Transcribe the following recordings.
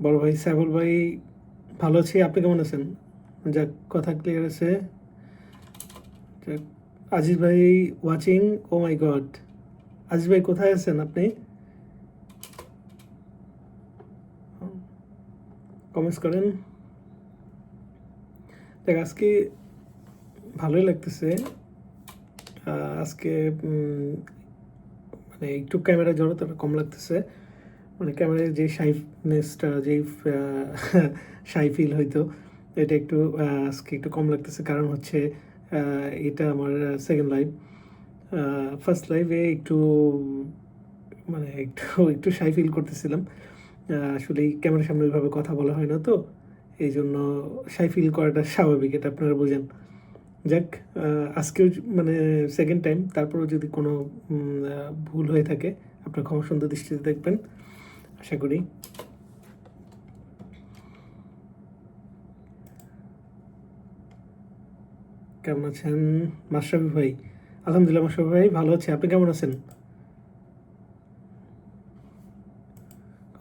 বড় ভাই সাইফুল ভাই, ভালো আছি। আপনি কেমন আছেন? যাক, কথা ক্লিয়ার আছে। যাক, আজিজ ভাই watching. O my god, Aziz ভাই কোথায় আছেন আপনি? কমেন্টস করেন। দেখ, আজকে ভালোই লাগতেছে। আজকে মানে একটু ক্যামেরা জড়তাটা কম লাগতেছে। মানে ক্যামেরায় যে শাইনেসটা, যেই শাই ফিল হইতো, এটা একটু আজকে একটু কম লাগতেছে। কারণ হচ্ছে এটা আমার সেকেন্ড লাইভ। ফার্স্ট লাইভে একটু মানে একটু একটু শাই ফিল করতেছিলাম। আসলে ক্যামেরার সামনে ওইভাবে কথা বলা হয় না, তো এই জন্য শাই ফিল করাটা স্বাভাবিক, এটা আপনারা বোঝেন। যাক, আজকেও মানে সেকেন্ড টাইম, তারপরেও যদি কোনো ভুল হয়ে থাকে আপনার ক্ষমা সুন্দর দৃষ্টিতে দেখবেন, আশা করি। কেমন আছেন মাশরাফি ভাই? আলহামদুলিল্লাহ মাশরাফি ভাই, ভালো আছি। আপনি কেমন আছেন?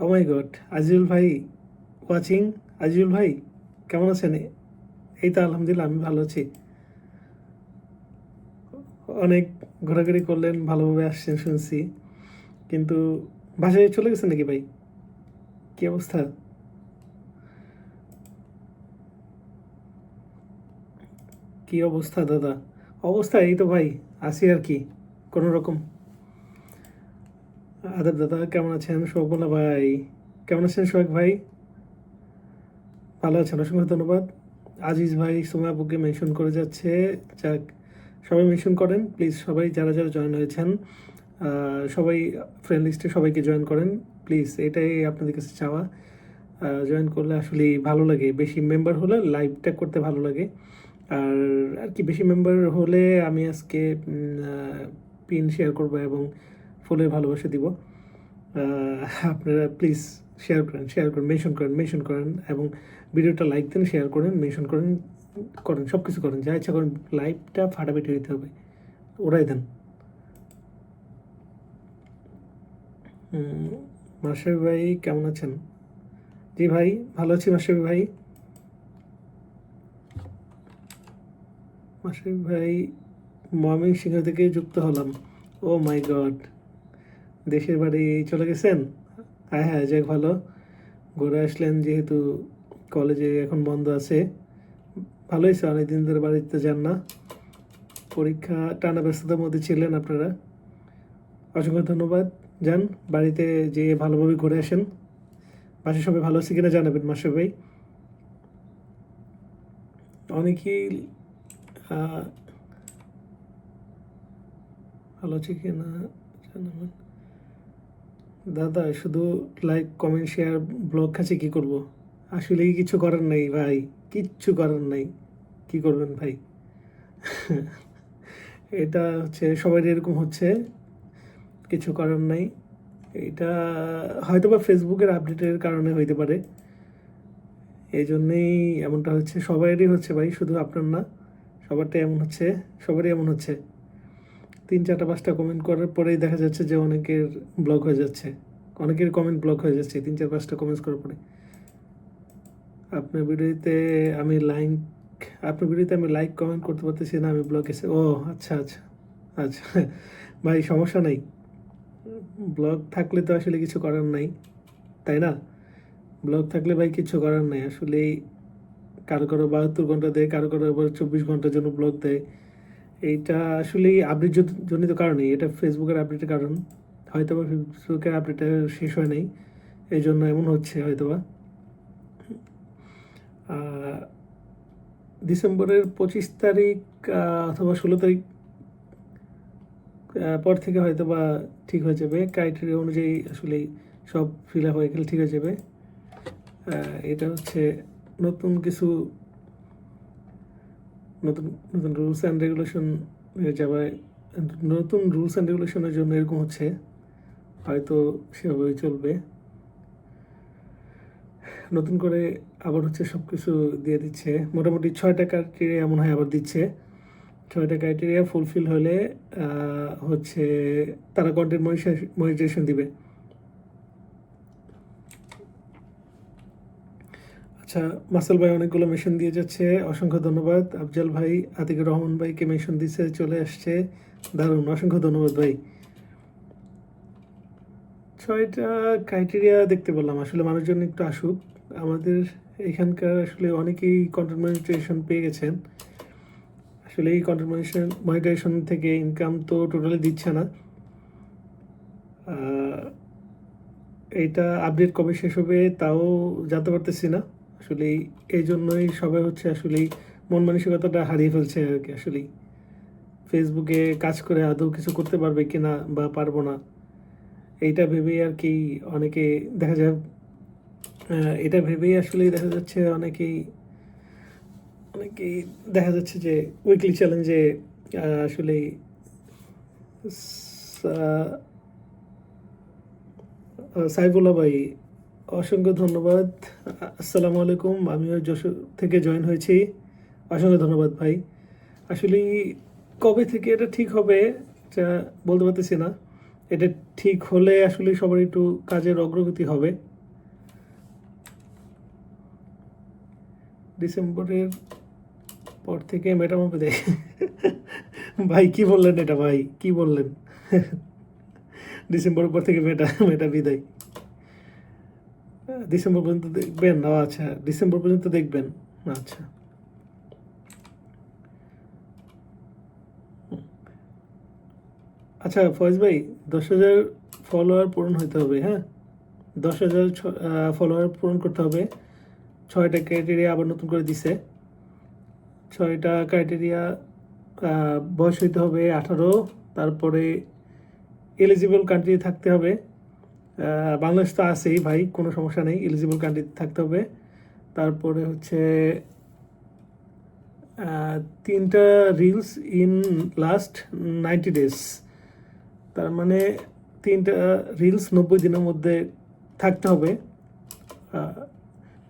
ও মাই গড, আজিজুল ভাই ওয়াচিং। আজিজুল ভাই কেমন আছেন? এই তো আলহামদুলিল্লাহ, আমি ভালো আছি। অনেক ঘোরাঘুরি করলেন, ভালোভাবে আসছেন শুনছি, কিন্তু বাসায় চলে গেছেন নাকি ভাই? কি অবস্থা? কি অবস্থা দাদা? অবস্থা এই তো ভাই, আছি আর কি, কোনো রকম। আদাব দাদা, কেমন আছেন? শোভনা ভাই কেমন আছেন? সোহেগ ভাই ভালো আছেন? অসংখ্য ধন্যবাদ। আজিজ ভাই সুমাপুকে মেনশন করে যাচ্ছে। যাক, সবাই মেনশন করেন প্লিজ। সবাই যারা যারা জয়েন হয়েছেন, সবাই ফ্রেন্ড লিস্টে সবাইকে জয়েন করেন প্লিজ, এটাই আপনাদের কাছে চাওয়া। জয়েন করলে আসলে ভালো লাগে, বেশি মেম্বার হলে লাইভটা করতে ভালো লাগে। আর আর কি, বেশি মেম্বার হলে আমি আজকে পিন শেয়ার করব এবং ফুলের ভালোবাসা দিব। আপনারা প্লিজ শেয়ার করেন, মেনশন করেন এবং ভিডিওটা লাইক দেন, শেয়ার করেন, মেনশন করেন, করেন সব কিছু করেন, যা ইচ্ছা করেন। লাইভটা ফাটাফাটি হইতে হবে, ওরাই দেন। মাশরাফি ভাই কেমন আছেন? জি ভাই, ভালো আছি মাশরাফি ভাই। মাশরাফি ভাই ময়মনসিংহ থেকে যুক্ত হলাম। ও মাই গড, দেশের বাড়ি চলে গেছেন? হ্যাঁ হ্যাঁ, যাক ভালো, ঘুরে আসলেন। যেহেতু কলেজে এখন বন্ধ আছে, ভালোই হয়েছে, অনেকদিন ধরে বাড়িতে যান না। পরীক্ষা টানা ব্যস্ততার মধ্যে ছিলেন আপনারা। অসংখ্য ধন্যবাদ। যান বাড়িতে, যেয়ে ভালোভাবে ঘুরে আসেন। বাসায় সবাই ভালো আছে কিনা জানাবেন মাসুর ভাই। অনেকেই আহ, ভালো আছে কিনা জানাবেন। দাদা শুধু লাইক কমেন্ট শেয়ার ব্লগ খাচ্ছে, কি করব? আসলে কিছু করার নাই ভাই, কিচ্ছু করার নাই। কি করবেন ভাই? এটা হচ্ছে সবাই এরকম হচ্ছে, কিছু করার নাই। এটা হয়তো বা ফেসবুকের আপডেটের কারণে হইতে পারে, এই জন্যেই এমনটা হচ্ছে। সবারই হচ্ছে ভাই, শুধু আপনার না, সবারটাই এমন হচ্ছে, সবারই এমন হচ্ছে। 3, 4, 5টা কমেন্ট করার পরেই দেখা যাচ্ছে যে অনেকের ব্লক হয়ে যাচ্ছে, অনেকের কমেন্ট ব্লক হয়ে যাচ্ছে 3, 4, 5টা কমেন্টস করার পরে। আপনার ভিডিওতে আমি লাইক আপনার ভিডিওতে আমি লাইক কমেন্ট করতে পারতেছি না, আমি ব্লক এসে। ও আচ্ছা আচ্ছা আচ্ছা, ভাই সমস্যা নেই। ব্লগ থাকলে তো আসলে কিছু করার নাই, তাই না? ব্লগ থাকলে ভাই কিছু করার নাই আসলে। কারো কারো 72 ঘন্টা দেয়, কারো কারো আবার 24 ঘন্টার জন্য ব্লগ দেয়। এইটা আসলে আপডেট জনিত কারণে, এটা ফেসবুকের আপডেটের কারণ। হয়তো বা ফেসবুকের আপডেটটা শেষ হয় নাই, এই জন্য এমন হচ্ছে হয়তোবা। ডিসেম্বরের 25 তারিখ অথবা 16 তারিখ পর থেকে হয়তো বা ঠিক হয়ে যাবে, ক্রাইটেরিয়া অনুযায়ী আসলে সব ফিল আপ হয়ে গেলে ঠিক হয়ে যাবে। এটা হচ্ছে নতুন কিছু, নতুন নতুন রুলস অ্যান্ড রেগুলেশন হয়ে যাবে। নতুন রুলস অ্যান্ড রেগুলেশনের জন্য এরকম হচ্ছে, হয়তো সেভাবেই চলবে। নতুন করে আবার হচ্ছে সব কিছু দিয়ে দিচ্ছে, মোটামুটি 6টা ক্রাইটেরিয়া এমন হয় আবার দিচ্ছে। 6টা ক্রাইটেরিয়া ফুলফিল হলে হচ্ছে তারা কন্টেন্ট মনিটাইজেশন দিবে। আচ্ছা, মাসুল ভাই অনেকগুলো মেনশন দিয়ে যাচ্ছে, অসংখ্য ধন্যবাদ। আফজাল ভাই আতিকুর রহমান ভাইকে মেনশন দিচ্ছে, চলে আসছে, দারুণ, অসংখ্য ধন্যবাদ ভাই। 6টা ক্রাইটেরিয়া দেখতে পেলাম, আসলে মানুষজন একটু আসুক। আমাদের এখানকার আসলে অনেকেই কন্টেন্ট মনিটাইজেশন পেয়ে গেছেন। আসলে এই কন্টেন্ট মনিটাইজেশন থেকে ইনকাম তো টোটালি দিচ্ছে না। এইটা আপডেট কবে শেষ হবে তাও জানতে পারতেছি না। আসলে এই জন্যই সবাই হচ্ছে আসলেই মন মানসিকতাটা হারিয়ে ফেলছে আর কি। আসলেই ফেসবুকে কাজ করে আদৌ কিছু করতে পারবে কিনা বা পারবো না, এইটা ভেবেই আর কি অনেকে দেখা যায়, এটা ভেবেই আসলেই দেখা যাচ্ছে অনেকেই অনেকেই দেখা যাচ্ছে যে উইকলি চ্যালেঞ্জে আসলেই সাইফুল্লাহ ভাই অসংখ্য ধন্যবাদ। আসসালামু আলাইকুম, আমিও যশোর থেকে জয়েন হয়েছি। অসংখ্য ধন্যবাদ ভাই। আসলে কবে থেকে এটা ঠিক হবে এটা বলতে পারতেছি না। এটা ঠিক হলে আসলে সবার একটু কাজের অগ্রগতি হবে। ডিসেম্বরের পর থেকে মেটামাপে দেয়। ভাই কি বললেন এটা, ভাই কি বললেন? ডিসেম্বরের পর থেকে মেটা মেটা বিদায়। ডিসেম্বর পর্যন্ত দেখবেন? ও আচ্ছা, ডিসেম্বর পর্যন্ত দেখবেন। আচ্ছা, আচ্ছা ফয়েজ ভাই, 10,000 ফলোয়ার পূরণ হতে হবে, হ্যাঁ? 10,000 ফলোয়ার পূরণ করতে হবে। 6টা ক্রাইটেরিয়া আবার নতুন করে দিছে। 6টা ক্রাইটেরিয়া, বয়স হইতে হবে 18, তারপরে এলিজিবল কান্ট্রি থাকতে হবে। বাংলাদেশ তো আছেই ভাই, কোনো সমস্যা নেই, এলিজিবল কান্ট্রি থাকতে হবে। তারপরে হচ্ছে 3টা রিলস ইন লাস্ট 90 ডেজ, তার মানে 3টা রিলস 90 দিনের মধ্যে থাকতে হবে।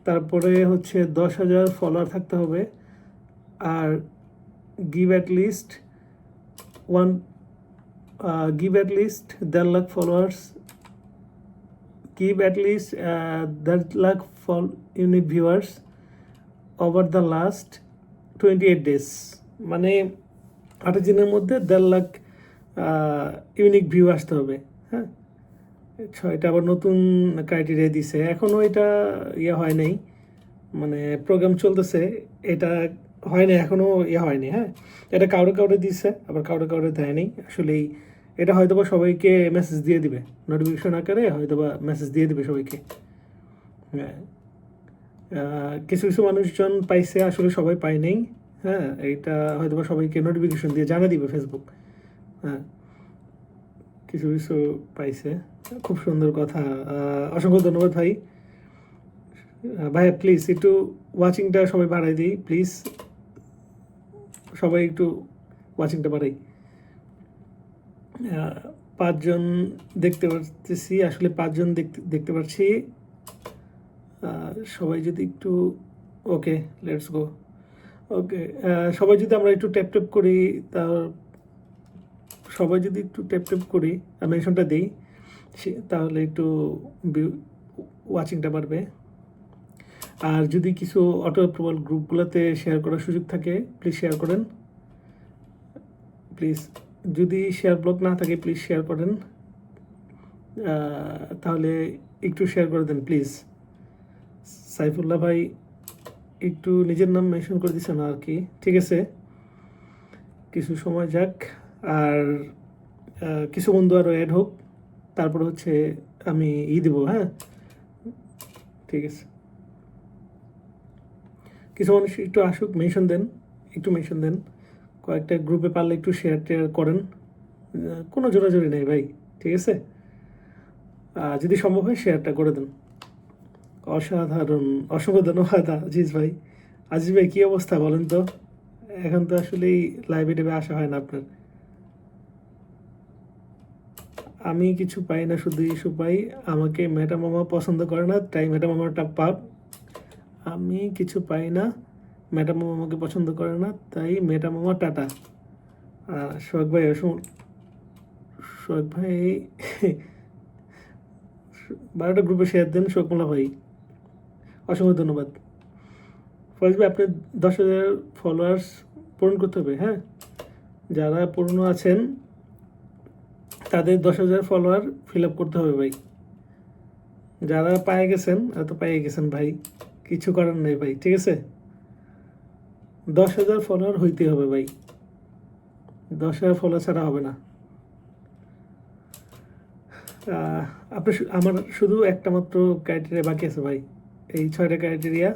তারপরে হচ্ছে 10,000 ফলোয়ার থাকতে হবে। আর give at least one give at least 1.5 lakh followers, give at least 1.5 lakh unique viewers over the last 28 days, মানে 28 দিনের মধ্যে 1.5 লাখ ইউনিক ভিউ আসতে হবে, হ্যাঁ? 6টা আবার নতুন ক্রাইটেরিয়া দিছে, এখনও এটা ইয়ে হয় নাই, মানে প্রোগ্রাম চলতেছে, এটা হয় না এখনও, ইয়ে হয়নি, হ্যাঁ? এটা কাউরে কাউরে দিচ্ছে, আবার কাউরে কাউরে দেয়নি। আসলেই এটা হয়তো বা সবাইকে মেসেজ দিয়ে দিবে, নোটিফিকেশন আকারে হয়তো বা মেসেজ দিয়ে দিবে সবাইকে। হ্যাঁ, কিছু কিছু মানুষজন পাইছে, আসলে সবাই পায় নাই। হ্যাঁ, এইটা হয়তো বা সবাইকে নোটিফিকেশন দিয়ে জানা দিবে ফেসবুক। হ্যাঁ, কিছু কিছু পাইছে। খুব সুন্দর কথা, অসংখ্য ধন্যবাদ ভাই। ভাইয়া প্লিজ একটু ওয়াচিংটা সবাই বাড়াই দিই প্লিজ, সবাই একটু ওয়াচিংটা বাড়াই। 5জন দেখতে পাচ্ছি, আসলে 5জন দেখতে পাচ্ছি। সবাই যদি একটু, ওকে লেটস গো, ওকে সবাই যদি আমরা একটু ট্যাপ ট্যাপ করি, তা সবাই যদি একটু ট্যাপ ট্যাপ করি মেনশনটা দিই, তাহলে একটু ওয়াচিংটা বাড়বে। আর যদি কিছু অটো অ্যাপ্রুভাল গ্রুপগুলোতে শেয়ার করার সুযোগ থাকে প্লিজ শেয়ার করেন, প্লিজ। যদি শেয়ার ব্লক না থাকে প্লিজ শেয়ার করেন, তাহলে একটু শেয়ার করে দেন প্লিজ। সাইফুল্লাহ ভাই একটু নিজের নাম মেনশন করে দিচ্ছেন আর কি, ঠিক আছে, কিছু সময় যাক। আর কিছু বন্ধু আরও অ্যাড হোক, তারপর হচ্ছে আমি দেবো, হ্যাঁ ঠিক আছে। কিছু মানুষ একটু আসুক, মেনশন দেন, একটু মেনশন দেন, কয়েকটা গ্রুপে পারলে একটু শেয়ার টেয়ার করেন, কোনো জোরাজোরি নেই ভাই, ঠিক আছে। যদি সম্ভব হয় শেয়ারটা করে দেন। অসাধারণ, অসংখ্য ধন্যবাদ আজিজ ভাই। আজিজ ভাই কী অবস্থা বলেন তো? এখন তো আসলেই লাইভে টেবে আসা হয় না আপনার। আমি কিছু পাই না, শুধু ইস্যু পাই, আমাকে মেটা মামা পছন্দ করে না, তাই মেটা মামাটা পাপ। আমি কিছু পাই না, মেটা মামা আমাকে পছন্দ করে না, তাই মেটা মামা টাটা। সোহাগ ভাই, সোহাগ ভাই 12টা গ্রুপে শেয়ার দেন, শোকমলা ভাই, অসংখ্য ধন্যবাদ। ফয়েজ ভাই আপনি 10,000 ফলোয়ার্স পূরণ করতে হবে, হ্যাঁ। যারা পুরনো আছেন তাদের 10,000 ফলোয়ার ফিল আপ করতে হবে ভাই। যারা পায়ে গেছেন এত পায়ে গেছেন ভাই, কিছু করার নেই ভাই, ঠিক আছে। 10,000 ফলোয়ার হইতে হবে ভাই, 10,000 ফলোয়ার ছাড়া হবে না। আপনি আমার শুধু একটা মাত্র ক্রাইটেরিয়া বাকি আছে ভাই, এই 6টা ক্রাইটেরিয়া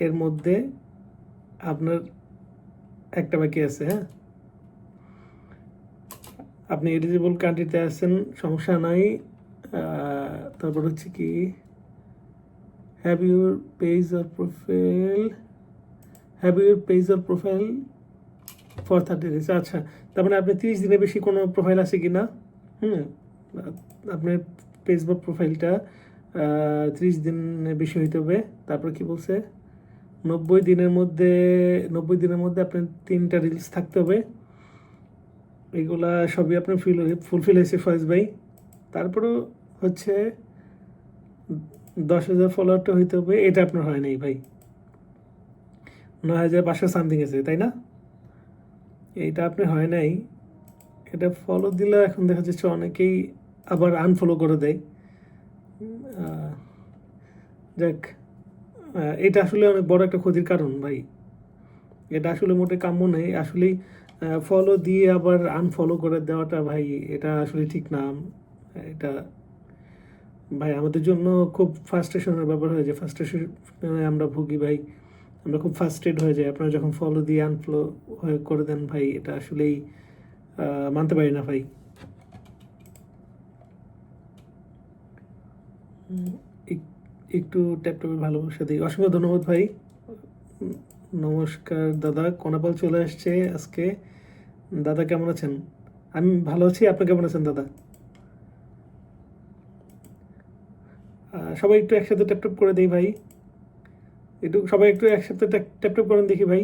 এর মধ্যে আপনার একটা বাকি আছে, হ্যাঁ। আপনি এলিজিবল কান্ট্রিতে আছেন, সমস্যা নাই। তারপর হচ্ছে কি, have your page or profile for 30 days। আচ্ছা, তার মানে আপনি 30 দিনের বেশি কোনো প্রোফাইল আছে কি না? আপনার পেজ বা প্রোফাইলটা 30 দিনের বেশি হইতে হবে। তারপর কি বলছে, 90 দিনের মধ্যে আপনার 3টা রিলস থাকতে হবে। এগুলা সবই আপনার ফুলফিল হয়েছে ফয়েজ ভাই। তারপরেও হচ্ছে 10,000 ফলোয়ারটা হইতে হবে, এটা আপনার হয় নাই ভাই। 9,500 সামথিং আছে, তাই না? এইটা আপনার হয় নাই। এটা ফলো দিলে এখন দেখা যাচ্ছে অনেকেই আবার আনফলো করে দেয়। যাক, এটা আসলে অনেক বড় একটা ক্ষতির কারণ ভাই। এটা আসলে মোটে কাম্য নেই আসলেই। ফলো দিয়ে আবার আনফলো করে দেওয়াটা ভাই, এটা আসলে ঠিক না। এটা ভাই আমাদের জন্য খুব ফ্রাস্ট্রেশনের ব্যাপার হয়ে যায়, ফ্রাস্ট্রেশনে আমরা ভুগি ভাই, আমরা খুব ফ্রাস্ট্রেট হয়ে যাই। আপনারা যখন ফলো দিয়ে আনফলো করে দেন ভাই, এটা আসলেই মানতে পারি না ভাই। একটু ট্যাপটপের ভালোবাসা দিই, অসংখ্য ধন্যবাদ ভাই। নমস্কার দাদা, কোনাপাল চলে আসছে আজকে। দাদা কেমন আছেন? আমি ভালো আছি, আপনি কেমন আছেন দাদা? সবাই একটু একসাথে ট্যাপটপ করে দিই ভাই, সবাই একটু একসাথে ট্যাপটপ করেন দেখি ভাই।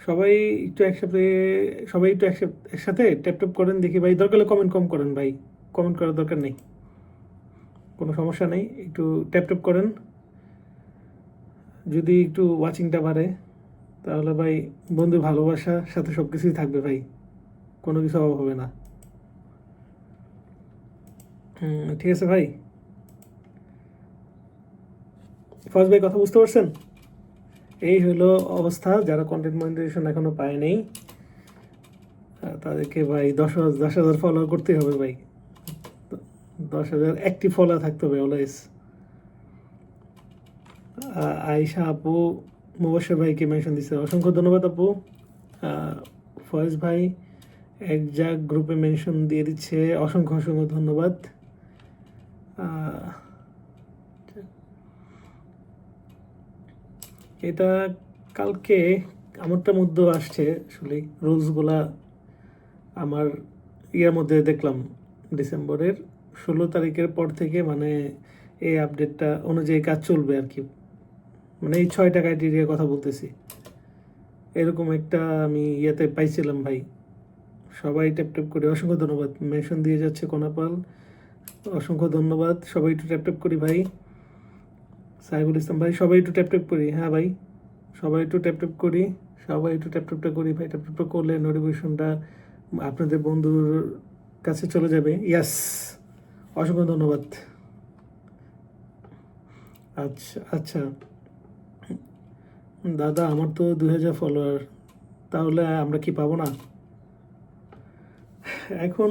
সবাই একটু একসাথে ট্যাপটপ করেন দেখি ভাই। দরকার হলে কমেন্ট কম করেন ভাই, কমেন্ট করার দরকার নেই, কোনো সমস্যা নেই। একটু ট্যাপটপ করেন, যদি একটু ওয়াচিংটা বাড়ে তাহলে ভাই বন্ধুর ভালোবাসার সাথে সব কিছুই থাকবে ভাই, কোনো কিছু অভাব হবে না। ঠিক আছে ভাই। ফার্স্ট ভাই কথা বুঝতে পারছেন? এই হলো অবস্থা। যারা কন্টেন্ট মনিটাইজেশন এখনো পায় নেই তাদেরকে ভাই 10,000 ফলোয়ার করতেই হবে ভাই, 10,000 অ্যাক্টিভ ফলোয়ার থাকতে হবে অলওয়েজ। আয়েশা আপু মুবাশশির ভাইকে মেনশন দিচ্ছে, অসংখ্য ধন্যবাদ আপু। ফয়েজ ভাই একজাক গ্রুপে মেনশন দিয়ে দিচ্ছে, অসংখ্য ধন্যবাদ। এটা কালকে আমারটার মধ্যেও আসছে আসলে রুলসগুলা। আমার ইয়ার মধ্যে দেখলাম ডিসেম্বরের 16 তারিখের পর থেকে মানে এই আপডেটটা অনুযায়ী কাজ চলবে আর কি। মানে এই 6টা ক্রাইটেরিয়ার কথা বলতেছি, এরকম একটা আমি ইয়েতে পাইছিলাম ভাই। সবাই ট্যাপ করে, অসংখ্য ধন্যবাদ। মেনশন দিয়ে যাচ্ছে কোনাপাল, অসংখ্য ধন্যবাদ। সবাই একটু ট্যাপ করি ভাই। সাইবুল ইসলাম ভাই, সবাই একটু ট্যাপ করি, হ্যাঁ ভাই, সবাই একটু ট্যাপ করি, সবাই একটু ট্যাপটা করি ভাই। ট্যাপটা করলে নোটিফিকেশনটা আপনাদের বন্ধুর কাছে চলে যাবে। ইয়াস, অসংখ্য ধন্যবাদ। আচ্ছা আচ্ছা দাদা, আমার তো 2,000 ফলোয়ার, তাহলে আমরা কি পাবো না? এখন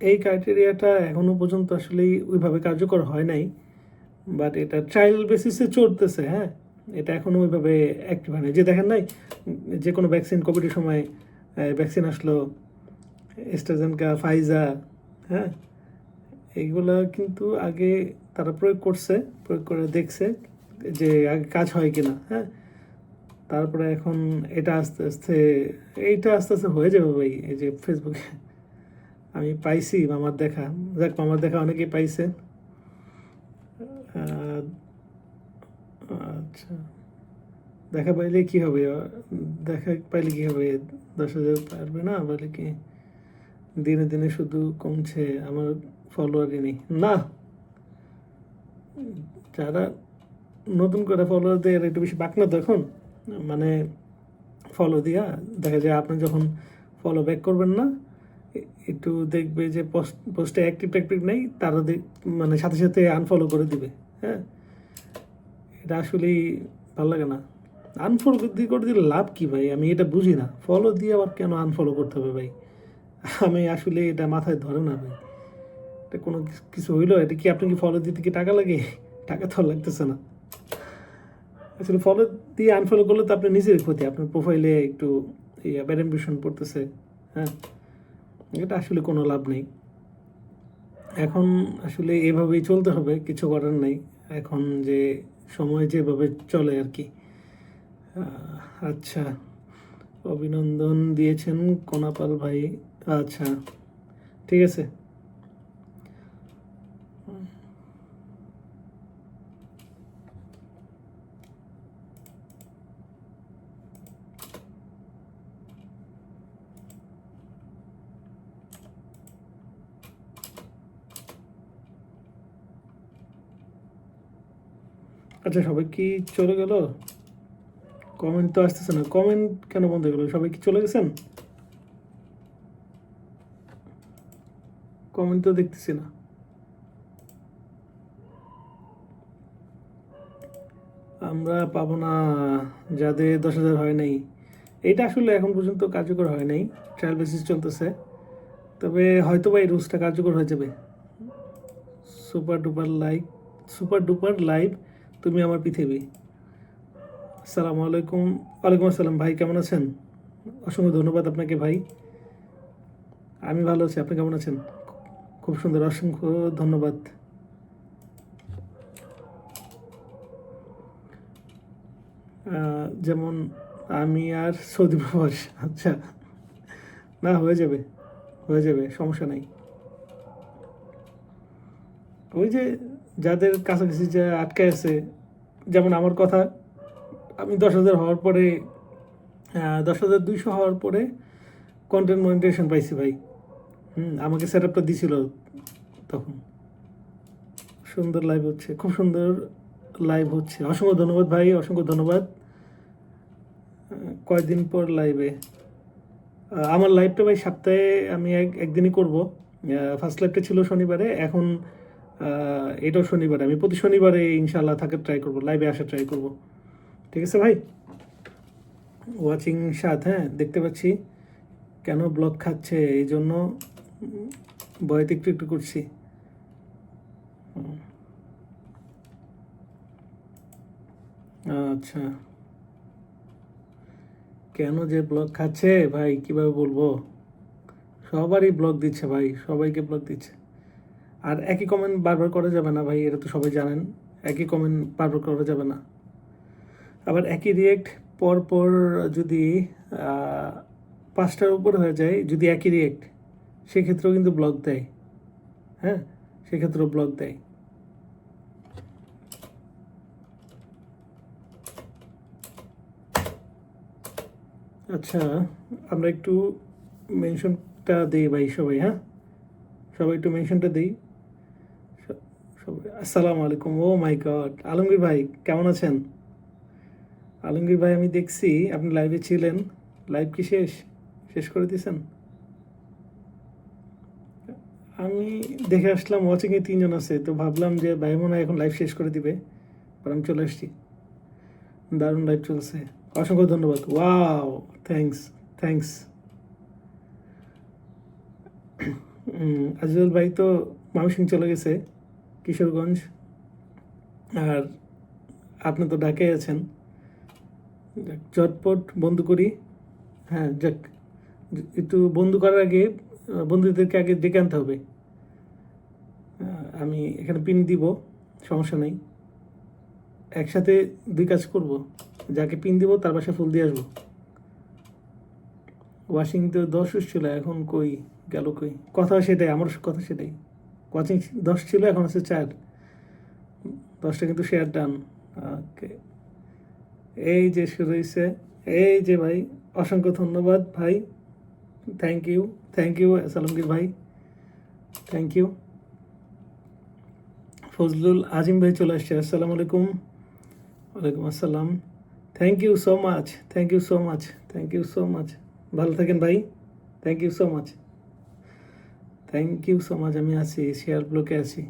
এই ক্রাইটেরিয়াটা এখনো পর্যন্ত আসলেই ওইভাবে কার্যকর হয় নাই, বাট এটা ট্রায়াল বেসিসে চলতেছে, হ্যাঁ। এটা এখনও ওইভাবে অ্যাক্টিভ হয় না। যে দেখেন নাই, যে কোনো ভ্যাকসিন, কোভিডের সময় ভ্যাকসিন আসলো, অ্যাস্ট্রাজেনেকা, ফাইজার, হ্যাঁ, এইগুলা কিন্তু আগে তারা প্রয়োগ করে দেখছে যে আগে কাজ হয় কিনা, হ্যাঁ। তারপরে এখন এটা আস্তে আস্তে হয়ে যাবে ভাই। এই যে ফেসবুকে আমি পাইছি মামার দেখা, মামার দেখা অনেকেই পাইছে। আচ্ছা, দেখা পাইলে কি হবে? 10,000 পারবে না বলে কি? দিনে দিনে শুধু কমছে, আমার ফলোয়ারই নেই না। যারা নতুন করে ফলোয়ারদের একটু বেশি বাক না তো এখন, মানে ফলো দিয়া দেখা যায় আপনি যখন ফলো ব্যাক করবেন না, একটু দেখবে যে পোস্টে অ্যাক্টিভ ট্যাক্টিভ নেই, তারা মানে সাথে সাথে আনফলো করে দিবে। হ্যাঁ, এটা আসলেই ভালো লাগে না। আনফলো করে দিলে লাভ কি ভাই, আমি এটা বুঝি না। ফলো দিয়ে আবার কেন আনফলো করতে হবে ভাই, আমি আসলে এটা মাথায় ধরে না ভাই। এটা কোনো কিছু হইলো, এটা কি আপনি কি ফলো দিতে কি টাকা লাগে? টাকা তো আর লাগতেছে না। আসলে ফলো দিয়ে আনফলো করলে তো আপনি নিজের ক্ষতি, আপনার প্রোফাইলে একটু ব্যাড ইমপ্রেশন পড়তেছে। হ্যাঁ, এটা আসলে কোনো লাভ নেই। এখন আসলে এভাবেই চলতে হবে, কিছু করার নেই। এখন যে সময় যেভাবে চলে আর কি। আচ্ছা, অভিনন্দন দিয়েছেন কোনাপাল ভাই। আচ্ছা, ঠিক আছে। আচ্ছা, সবাই কি চলে গেল? কমেন্ট তো আসতেছে না, কমেন্ট কেন বন্ধ হয়ে গেল? সবাই কি চলে গেছেন? কমেন্ট তো দেখতেছি না। আমরা পাবো না যাদের 10,000 হয় নাই। এটা আসলে এখন পর্যন্ত কার্যকর হয় নাই, ট্রায়াল বেসিস চলতেছে। তবে হয়তো বা এই রুলসটা কার্যকর হয়ে যাবে। Super duper live, super duper live, তুমি আমার পৃথিবী। আসসালামু আলাইকুম। ওয়ালাইকুম আসসালাম ভাই, কেমন আছেন? অসংখ্য ধন্যবাদ আপনাকে ভাই। আমি ভালো আছি, আপনি কেমন আছেন? খুব সুন্দর, অসংখ্য ধন্যবাদ। যেমন আমি আর সৌদি প্রবাস। আচ্ছা, না হয়ে যাবে, হয়ে যাবে, সমস্যা নাই। ওই যে যাদের কাছাকাছি যে আটকে আছে, যেমন আমার কথা, আমি 10,000 হওয়ার পরে, 10,200 হওয়ার পরে কন্টেন্ট মনিটাইজেশন পাইছি ভাই। আমাকে সেট আপটা দিছিল তখন। সুন্দর লাইভ হচ্ছে, খুব সুন্দর লাইভ হচ্ছে। অসংখ্য ধন্যবাদ ভাই, অসংখ্য ধন্যবাদ। কয়েকদিন পর লাইভে, আমার লাইভটা ভাই সপ্তাহে আমি একদিনই করব। ফার্স্ট লাইভটা ছিল শনিবারে, এখন এটাও শনিবারে। আমি প্রতি শনিবারে ইনশাল্লাহ থাকার ট্রাই করব, লাইভে আসার ট্রাই করব। ঠিক আছে ভাই। ওয়াচিং সাথ, হ্যাঁ দেখতে পাচ্ছি। কেন ব্লক খাচ্ছে, এই জন্য ভয়তে একটু একটু করছি। আচ্ছা, কেন যে ব্লক খাচ্ছে ভাই কিভাবে বলবো, সবারই ব্লক দিচ্ছে ভাই, সবাইকে ব্লক দিচ্ছে। আর একই কমেন্ট বারবার করা যাবে না ভাই, এটা তো সবাই জানেন। একই কমেন্ট বারবার করা যাবে না। আবার একই রিয়েক্ট পর পর যদি 5টার উপর হয়ে যায়, যদি একই রিয়েক্ট, সেক্ষেত্রেও কিন্তু ব্লক দেয়। হ্যাঁ, সেক্ষেত্রেও ব্লক দেয়। আচ্ছা, আমরা একটু মেনশনটা দিই ভাই সবাই। হ্যাঁ, সবাই একটু মেনশনটা দিই। সবাই আসসালামু আলাইকুম। ও মাই গড, আলমগীর ভাই কেমন আছেন? আলমগীর ভাই, আমি দেখছি আপনি লাইভে ছিলেন। লাইভ কি শেষ, শেষ করে দিয়েছেন? আমি দেখে আসলাম ওয়াচিংয়ে 3 জন আছে, তো ভাবলাম যে ভাই মনে হয় এখন লাইভ শেষ করে দিবে, পর আমি চলে আসছি। দারুণ লাইভ চলছে, অসংখ্য ধন্যবাদ। Wow, thanks, thanks. আজিজুল ভাই তো ময়মনসিংহ চলে গেছে, কিশোরগঞ্জ। আর আপনি তো ঢাকায় আছেন। চটপট বন্ধু করি। হ্যাঁ যাক, একটু বন্ধু করার আগে বন্ধুদেরকে আগে ডেকে আনতে হবে। আমি এখানে পিন দিব, সমস্যা নেই। একসাথে 2 কাজ করব, যাকে পিন দিব তার বাসায় ফুল দিয়ে আসবো। ওয়াশিং তো 10 ছিল, এখন কই গেল, কই কথা সেটাই, আমার কথা সেটাই। ওয়াচিং 10 ছিল, এখন আছে 4। 10টা কিন্তু শেয়ার ডান। ওকে, এই যে শুরু হয়েছে, এই যে ভাই, অসংখ্য ধন্যবাদ ভাই। থ্যাংক ইউ, থ্যাংক ইউ সালামগীর ভাই, থ্যাংক ইউ। ফজলুল আজিম ভাই চলে আসছে, আসসালামু আলাইকুম। ওয়ালাইকুম আসসালাম। Thank you so much, thank you so much, thank you so much. ভালো থাকেন ভাই। Thank you so much, thank you so much. আমি আছি, শেয়ার ব্লকে আছি।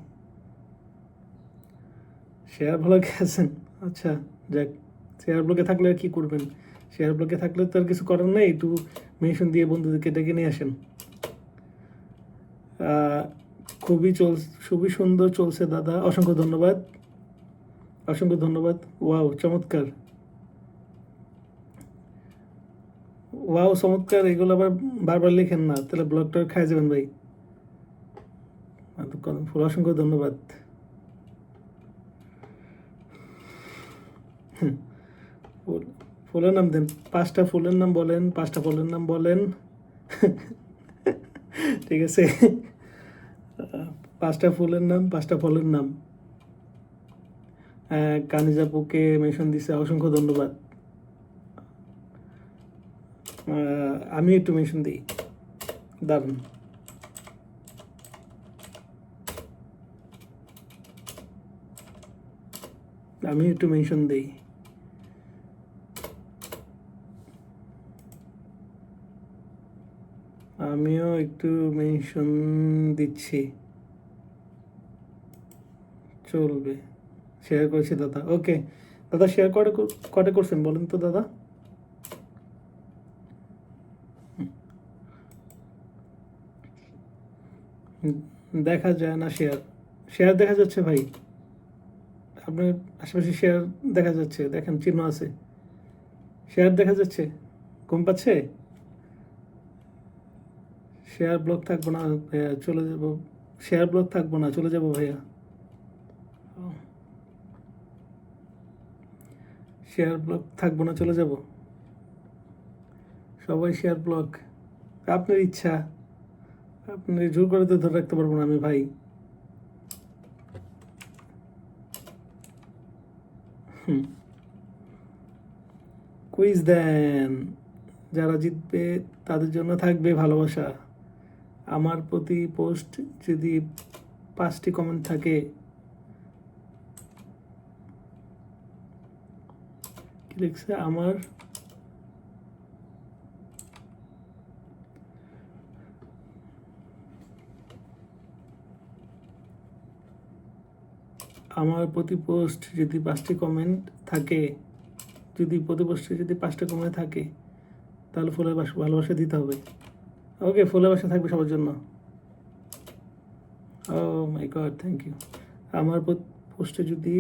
শেয়ার ব্লকে আছেন? আচ্ছা, যাক। শেয়ার ব্লকে থাকলে আর কী করবেন? শেয়ার ব্লকে থাকলে তো আর কিছু করার নেই, একটু মেনশন দিয়ে বন্ধুদেরকে ডেকে নিয়ে আসেন। আহ, খুবই সুন্দর চলছে দাদা, অসংখ্য ধন্যবাদ, অসংখ্য ধন্যবাদ। ওয়াও, চমৎকার। ওয়াও, চমৎকার। এগুলো আবার বারবার লিখেন না, তাহলে ব্লগটা খাই যাবেন ভাই। ফুল অসংখ্য ধন্যবাদ। ফুলের নাম দেন, 5টা ফুলের নাম বলেন, 5টা ফুলের নাম বলেন। ঠিক আছে, 5টা ফুলের নাম, 5টা ফলের নাম। কানিজাপুকে মেনশন দিছে, অসংখ্য ধন্যবাদ। আমি একটু মেনশন দিই, দারুন। আমি একটু মেনশন দিই। আমিও একটু মেনশন দিচ্ছি, চলবে। শেয়ার করেছি দাদা। ওকে দাদা, শেয়ার কটা করছেন বলেন তো দাদা? দেখা যায় না শেয়ার। শেয়ার দেখা যাচ্ছে ভাই, আপনার আশেপাশে শেয়ার দেখা যাচ্ছে, দেখেন চিহ্ন আছে, শেয়ার দেখা যাচ্ছে। ঘুম পাচ্ছে? শেয়ার ব্লক থাকবো না ভাইয়া, চলে যাব। শেয়ার ব্লক থাকবো না, চলে যাব ভাইয়া। শেয়ার ব্লক থাকবো না, চলে যাব। সবাই শেয়ার ব্লক, আপনার ইচ্ছা। আপনি জোর করে তো ধরে রাখতে পারবো না আমি ভাই। কুইজ দেন, যারা জিতবে তাদের জন্য থাকবে ভালোবাসা। আমার প্রতি পোস্ট যদি 5টি কমেন্ট থাকে, কি লিখছে? আমার প্রতি পোস্ট যদি 5টি কমেন্ট থাকে, প্রতি পোস্টে যদি 5টা কমেন্ট থাকে, তাহলে ফুলের ভালোবাসা দিতে হবে। ওকে, ফুলের বাসা থাকবে সবার জন্য। ও মাই গড, থ্যাংক ইউ। আমার পোস্টে যদি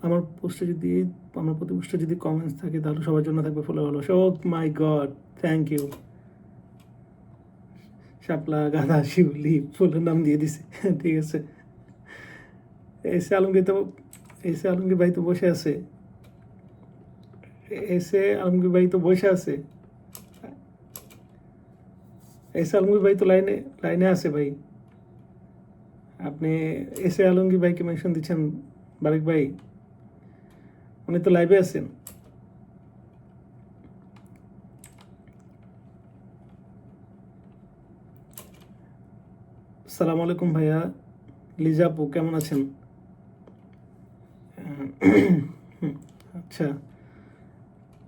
আমার পোস্টে যদি আমার প্রতি পোস্টে যদি কমেন্টস থাকে, তাহলে সবার জন্য থাকবে ফুলের ভালোবাসা। ও মাই গড, থ্যাংক ইউ। শাপলা, গাঁদা, শিউলি ফুলের নাম দিয়ে দিছে। ঠিক আছে। এসে আলমগীর তো এসে আলমগীর ভাই তো বসে আছে। এসে আলমগীর ভাই তো বসে আছে। এসে আলমগীর ভাই তো লাইনে লাইনে আছে ভাই। আপনি এসে আলমগীর ভাইকে মেনশন দিচ্ছেন, বারেক ভাই, উনি তো লাইভে আছেন। সালাম আলাইকুম ভাইয়া। লিজা আপু কেমন আছেন? আচ্ছা,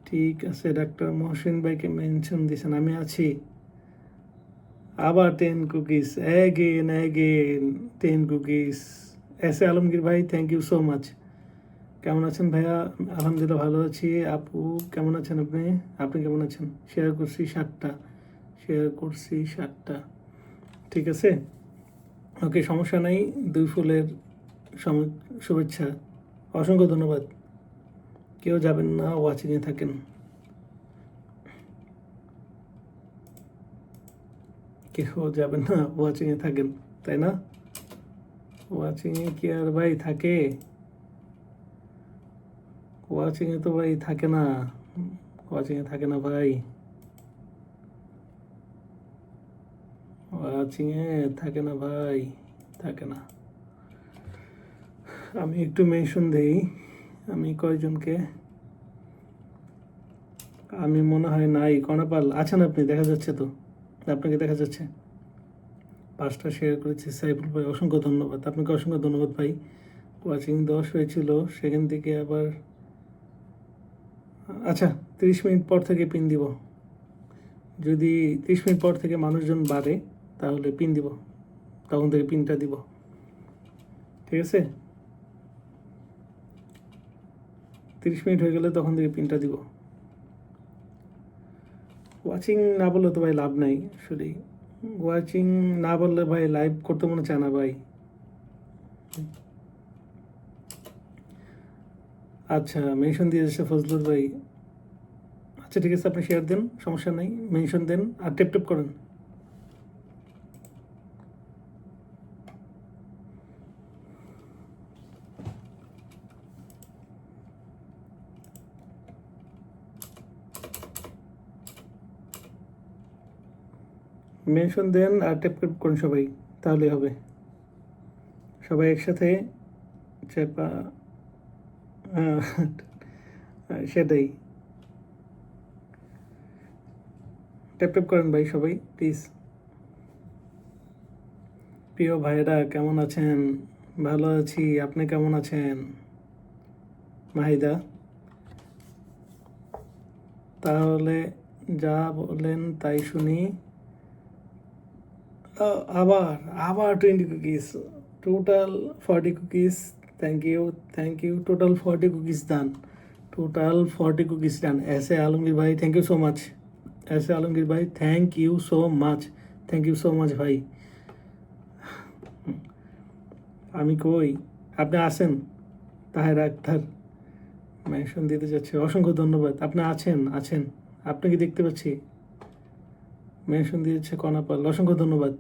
ঠিক আছে। ডাক্তার মহসিন ভাইকে মেনশন দিয়েছেন, আমি আছি। আবার 10 কুকিজ, এগেন 10 কুকিজ। এসে আলমগীর ভাই, থ্যাংক ইউ সো মাচ। কেমন আছেন ভাইয়া? আলহামদুলিল্লাহ ভালো আছি। আপু কেমন আছেন আপনি? আপনি কেমন আছেন? শেয়ার করছি 7টা। ঠিক আছে, ওকে, সমস্যা নাই। 2 ফুলের শুভেচ্ছা, অসংখ্য ধন্যবাদ। কেউ যাবেন না, ওয়াচিংয়ে থাকেন। কেউ যাবেন না, ওয়াচিংয়ে থাকেন, তাই না? ওয়াচিংয়ে কি আর ভাই থাকে? ওয়াচিংয়ে তো ভাই থাকে না, ওয়াচিংয়ে থাকে না ভাই, ওয়াচিংয়ে থাকে না ভাই, থাকে না। আমি একটু মেনশন দেই, আমি কয়জনকে, আমি মনে হয় নাই। কর্ণপাল আছেন আপনি? দেখা যাচ্ছে তো, আপনাকে দেখা যাচ্ছে। 5টা শেয়ার করেছি সাইফুল ভাই, অসংখ্য ধন্যবাদ। আপনাকে অসংখ্য ধন্যবাদ ভাই, ওয়াচিং 10 হয়েছিল, সেখান থেকে আবার আচ্ছা 30 মিনিট পর থেকে পিন দিব। যদি 30 মিনিট পর থেকে মানুষজন বাড়ে তাহলে পিন দিব, তখন থেকে পিনটা দিব, ঠিক আছে? 30 মিনিট হয়ে গেলে তখন থেকে পিনটা দিব। ওয়াচিং না বললে তো ভাই লাভ নাই আসলে। ওয়াচিং না বললে ভাই লাইভ করতে মনে চায় না ভাই। আচ্ছা মেনশন দিয়ে যাচ্ছে ফজলুর ভাই। আচ্ছা ঠিক আছে, আপনি শেয়ার দেন, সমস্যা নাই, মেনশন দেন আর টেপ টেপ করেন। মেনশন দেন আর টেপ টেপ করুন সবাই, তাহলেই হবে। সবাই একসাথে চেপা, সেটাই, ট্যাপ ট্যাপ করেন ভাই সবাই প্লিজ। প্রিয় ভাইরা কেমন আছেন? ভালো আছি, আপনি কেমন আছেন মাহিদা? তাহলে যা বলেন তাই শুনি। আবার আবার 20 cookies, total 40 cookies. Thank you, total 40 cookies done, total 40 cookies done. ऐसे आलमगीर भाई थैंक यू सो मच, ऐसे आलमगीर भाई thank you so much, thank you so much ভাই। আমি কই, আপনি আসেন? তাহের আক্তার মেনশন দিতে যাচ্ছে, অসংখ্য ধন্যবাদ। আপনি আছেন, আপনাকে দেখতে পাচ্ছি, মেনশন দিয়েছে কনাপাল, অসংখ্য ধন্যবাদ।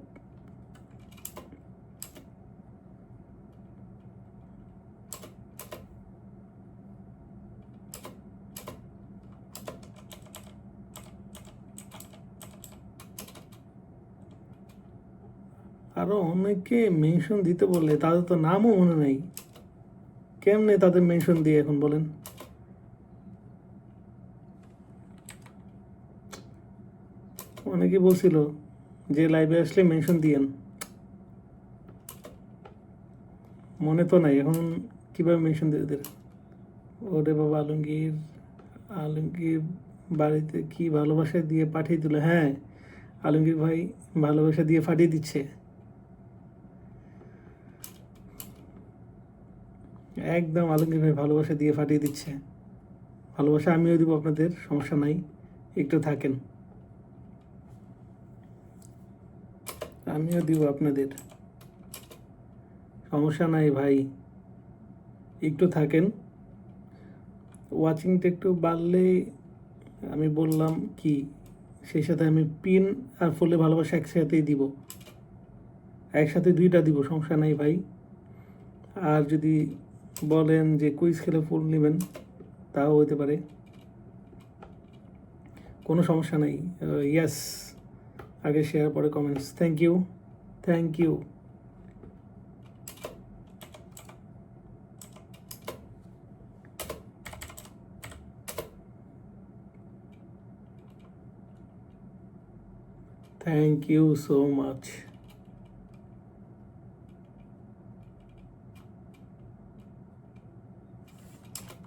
আরও অনেকে মেনশন দিতে বললে তাদের তো নামও মনে নাই, কেমনে তাদের মেনশন দিয়ে এখন বলেন? অনেকে বলছিল যে লাইভে আসলে মেনশন দিয়েন, মনে তো নাই এখন, কীভাবে মেনশন দিয়ে ওদের? ওরে বাবা, আলমগীর বাড়িতে কি ভালোবাসা দিয়ে পাঠিয়ে দিল। হ্যাঁ আলমগীর ভাই ভালোবাসা দিয়ে পাঠিয়ে দিচ্ছে, একদম আলমগীর ভাই ভালোবাসা দিয়ে পাঠিয়ে দিচ্ছে। ভালোবাসা আমিও দিব আপনাদের, সমস্যা নাই, একটু থাকেন, আমিও দিব আপনাদের, সমস্যা নাই ভাই, একটু থাকেন। ওয়াচিংটা একটু বাড়লে আমি বললাম কি, সেই সাথে আমি পিন আর ফুলে ভালোবাসা একসাথেই দিব, একসাথে দুইটা দিব, সমস্যা নাই ভাই। আর যদি বলেন যে কুইজ খেলে ফুল নেবেন তাও হতে পারে, কোনো সমস্যা নাই। ইয়েস, আগে শেয়ার পরে comments. Thank you, thank you. Thank you so much.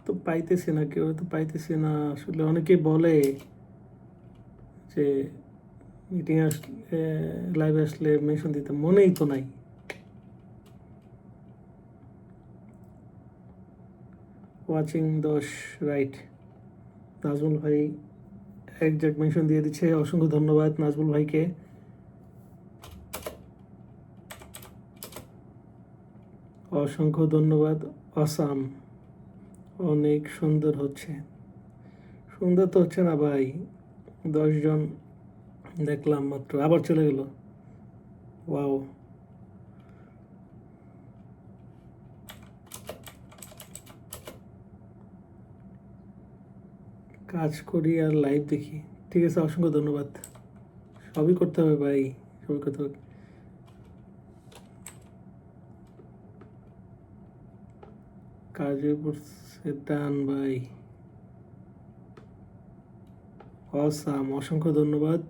তো পাইতেছি না, কেউ তো পাইতেছি না আসলে। অনেকে বলে যে মিটিং আসলে, লাইভে আসলে মেনশন দিতে, মনেই তো নাই। ওয়াচিং 10 রাইট, নাজমুল ভাই একজ্যাক্ট মেনশন দিয়ে দিচ্ছে, অসংখ্য ধন্যবাদ নাজমুল ভাইকে। অসংখ্য ধন্যবাদ, অসাম, অনেক সুন্দর হচ্ছে। সুন্দর তো হচ্ছে না ভাই, 10 জন দেখলাম মাত্র, আবার চলে গেল। ওয়াও, কাজ করি আর লাইভ দেখি, ঠিক আছে, অসংখ্য ধন্যবাদ। সবই করতে হবে ভাই, সবই করতে হবে। কাজে পড়ছে ডান ভাই, অসাম, অসংখ্য ধন্যবাদ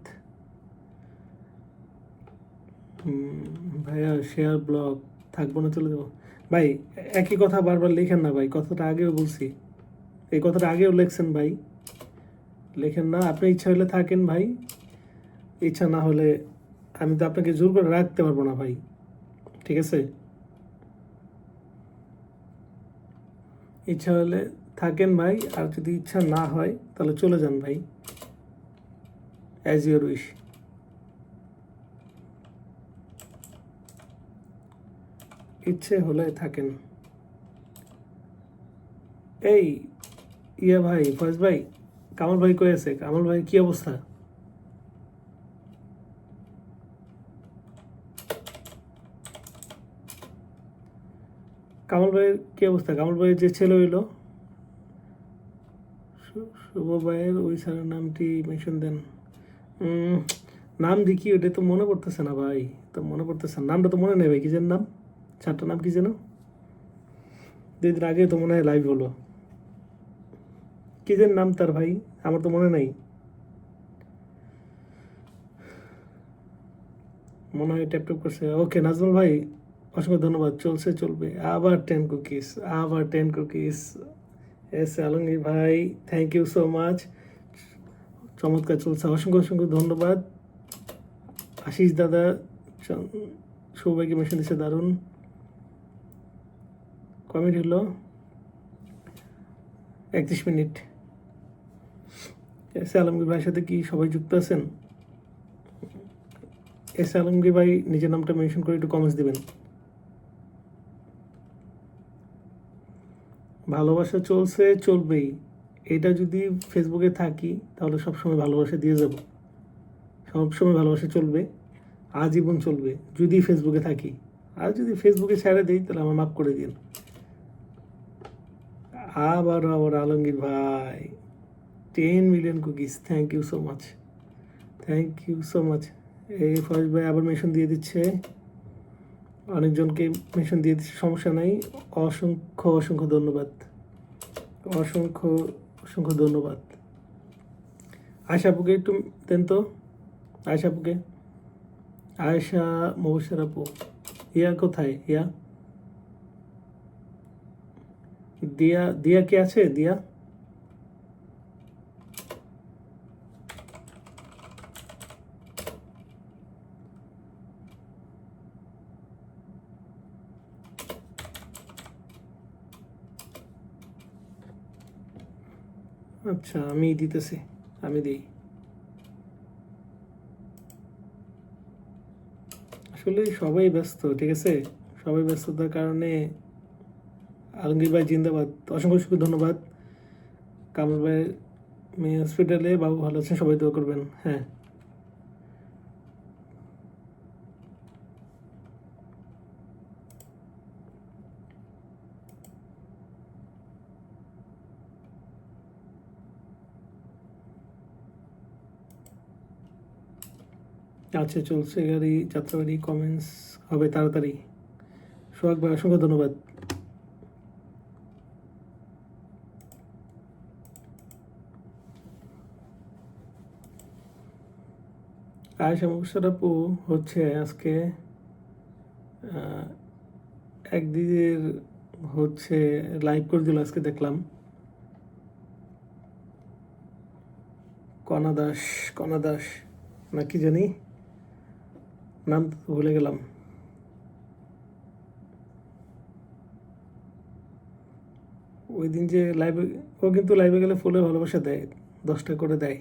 ভাইয়া। শেয়ার ব্লগ থাকবো না, চলে যাবো? ভাই একই কথা বারবার লেখেন না ভাই, কথাটা আগেও বলছি, এই কথাটা আগেও লেখছেন ভাই, লেখেন না। আপনি ইচ্ছা হলে থাকেন ভাই, ইচ্ছা না হলে আমি তো আপনাকে জোর করে রাখতে পারবো না ভাই, ঠিক আছে? ইচ্ছা হলে থাকেন ভাই, আর যদি ইচ্ছা না হয় তাহলে চলে যান ভাই, অ্যাজ ইউর উইশ। ইচ্ছে হলে থাকেন। এই ইয়া ভাই, ফয়েজ ভাই, কামাল ভাই কই আছে? কামাল ভাই কি অবস্থা? কামাল ভাইয়ের কি অবস্থা? কামাল ভাইয়ের যে ছেলে হইলো, শুভ ভাইয়ের ওই স্যারের নামটি মেনশন দেন। উম, নাম দেখি, ওটা তো মনে পড়তেছে না ভাই, তো মনে পড়তেছে না, নামটা তো মনে নেই ভাই, কি যেন নাম, স্যারটার নাম কি যেন? 2 দিন আগে তো মনে হয় লাইভ হলো, কি যেন নাম তার ভাই, আমার তো মনে নাই, মনে হয় ট্যাপ ট্যাপ করছে। ওকে নাজমুল ভাই, অসংখ্য ধন্যবাদ, চলছে চলবে, আবার 10 কুকিজ, আবার 10 কুকিজ। এস আলমগীর ভাই, থ্যাংক ইউ সো মাচ, চমৎকার চলছে, অসংখ্য অসংখ্য ধন্যবাদ। আশিস দাদা সৌভাগ্য মেশিন দিচ্ছে, দারুণ কমেন্ট হলো 31 মিনিট। এস আলমগীর ভাইয়ের সাথে কি সবাই যুক্ত আছেন? এস আলমগীর ভাই নিজের নামটা মেনশন করে একটু কমেন্টস দিবেন। ভালোবাসা চলছে, চলবেই, এটা যদি ফেসবুকে থাকি তাহলে সবসময় ভালোবাসা দিয়ে যাব, সবসময় ভালোবাসা চলবে, আজীবন চলবে যদি ফেসবুকে থাকি। আর যদি ফেসবুকে ছেড়ে দিই তাহলে আমার মাফ করে দিন। আবারও আবার আলমগীর ভাই, 10 million cookies, thank you so much, thank you so much. এই ফয়েজ ভাই আবার মেনশন দিয়ে দিচ্ছে, অনেকজনকে মেনশন দিয়ে দিচ্ছে, সমস্যা নাই, অসংখ্য অসংখ্য ধন্যবাদ, অসংখ্য অসংখ্য ধন্যবাদ। আয়শা আপুকে একটু দেন তো, আয়শা আপুকে, আয়শা মবুসের আপু, ইয়া কোথায়? ইয়া দিয়া, দিয়া কে আছে? দিয়া, আচ্ছা আমি দিতেছি, আমি দিই। আসলে সবাই ব্যস্ত, ঠিক আছে, সবাই ব্যস্ততার কারণে। আলমগীর ভাই জিন্দাবাদ, অসংখ্য অসংখ্য ধন্যবাদ। কামাল ভাই মেয়ে হসপিটালে, বাবু ভালো আছেন, সবাই দোয়া করবেন, হ্যাঁ। আচ্ছা চলছে গাড়ি, যাত্রাবাড়ি, কমেন্টস হবে তাড়াতাড়ি। সোহাগ ভাই অসংখ্য ধন্যবাদ। আয়েশা মুবশর আপু হচ্ছে আজকে একদিনের হচ্ছে লাইভ করে দিল আজকে, দেখলাম। কণা দাস, কণা দাস না কি জানি নাম, তো ভুলে গেলাম। ওই দিন যে লাইভে, ও কিন্তু লাইভে গেলে ফুলের ভালোবাসা দেয়, 10টা করে দেয়।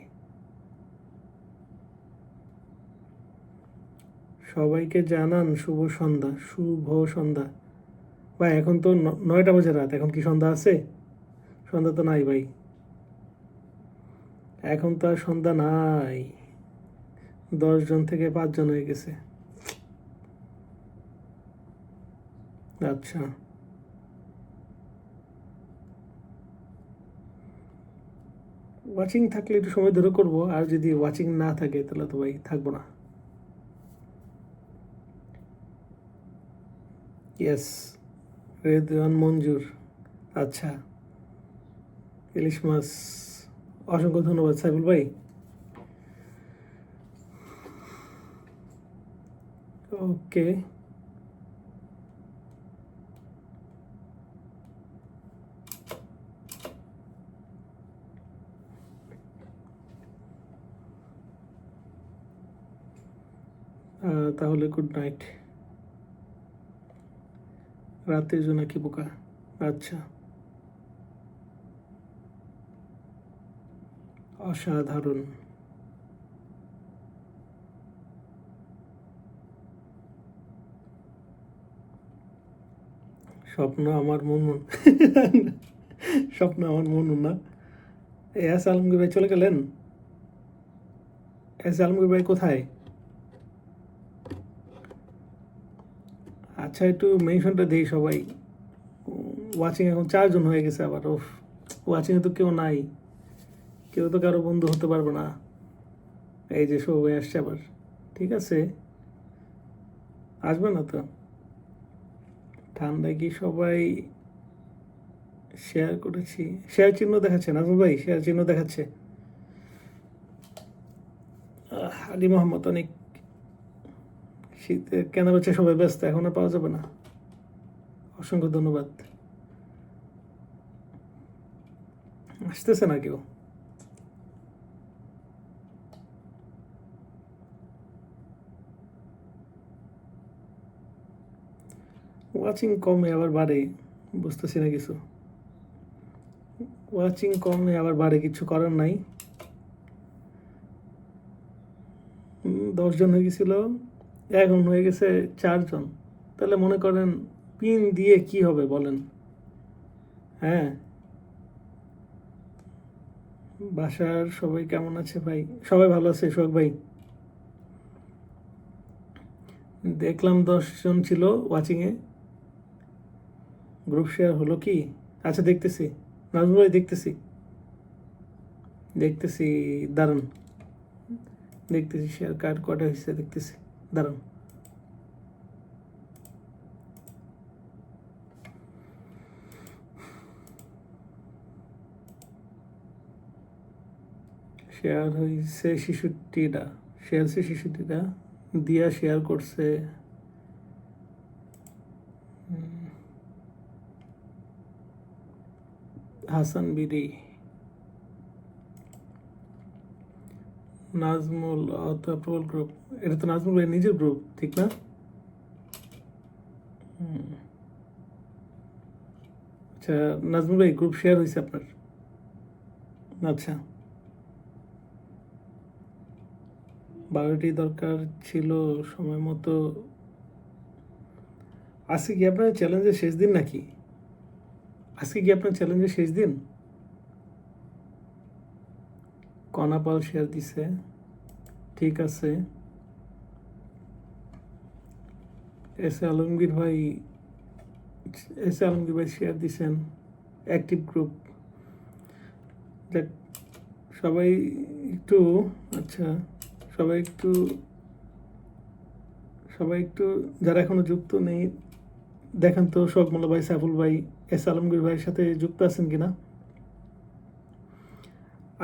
সবাইকে জানান শুভ সন্ধ্যা, শুভ সন্ধ্যা। ভাই এখন তো 9টা বাজে রাত, এখন কি সন্ধ্যা আছে? সন্ধ্যা তো নাই ভাই, এখন তো আর সন্ধ্যা নাই, 10 জন থেকে 5 জন হয়ে গেছে। আচ্ছা, ওয়াচিং থাকলে একটু সময় ধরে করবো, আর যদি ওয়াচিং না থাকে তাহলে তো ভাই থাকবো না। ইয়েস, রেদওয়ান মঞ্জুর, আচ্ছা, ইলিশ মাছ, অসংখ্য ধন্যবাদ সাইফুল ভাই। ওকে, তাহলে গুড নাইট। রাতের জন্য কি বোকা? আচ্ছা, অসাধারণ। স্বপ্ন আমার মন স্বপ্ন আমার মন না। এস আলমগীর ভাই চলে গেলেন? এস আলমগীর ভাই কোথায়? আচ্ছা, একটু মেনশনটা দিই সবাই। ওয়াচিং এখন 4 জন হয়ে গেছে আবার। ওফ, ওয়াচিংয়ে তো কেউ নাই, কেউ তো কারো বন্ধু হতে পারবে না। এই যে সবাই আসছে আবার। ঠিক আছে, আসবে না তো? ঠান্ডায় কি সবাই শেয়ার করেছি? শেয়ার চিহ্ন দেখাচ্ছে নাজমুল ভাই, শেয়ার চিহ্ন দেখাচ্ছে। আলী মোহাম্মদ অনেক শীতে কেনা বেচা সবাই ব্যস্ত, এখন আর পাওয়া যাবে না। অসংখ্য ধন্যবাদ। আসতেছে না কেউ। ওয়াচিং কমে আবার বাড়ে, বুঝতেছি না কিছু। ওয়াচিং কমে আবার বাড়ে, কিছু করার নাই। 10 জন হয়ে গেছিল, এখন হয়ে গেছে 4 জন। তাহলে মনে করেন পিন দিয়ে কি হবে বলেন? হ্যাঁ, বাসার সবাই কেমন আছে ভাই? সবাই ভালো আছে শোক ভাই। দেখলাম 10 জন ছিল ওয়াচিংয়ে। গ্রুপ শেয়ার হলো কি? আচ্ছা, দেখতেছি নাজমুল ভাই, দেখতেছি দেখতেছি, দাঁড়ান দেখতেছি শেয়ার কার্ড কটা হয়েছে, দেখতেছি, দাঁড়ান। শেয়ার হয়েছে 66টা, শেয়ার হচ্ছে 66টা। দিয়া শেয়ার করছে Hasan BD, Nazmul approval group. এটা তো নাজমুল ভাই নিজের গ্রুপ, ঠিক না? আচ্ছা, নাজমুল ভাই গ্রুপ শেয়ার হয়েছে আপনার? আচ্ছা, 12টি দরকার ছিল সময় মতো। আজকে কি আপনার চ্যালেঞ্জের শেষ দিন নাকি? আজকে কি আপনার চ্যালেঞ্জের শেষ দিন? কনাপাল শেয়ার দিছে, ঠিক আছে। এস আলমগীর ভাই, এস আলমগীর ভাই শেয়ার দিছেন। অ্যাক্টিভ গ্রুপ, দেখ সবাই একটু। আচ্ছা, সবাই একটু, সবাই একটু যারা এখনো যুক্ত নেই দেখেন তো, শোক মোল্লা ভাই, সাইফুল ভাই, এস আলমগীর ভাইয়ের সাথে যুক্ত আছেন কিনা।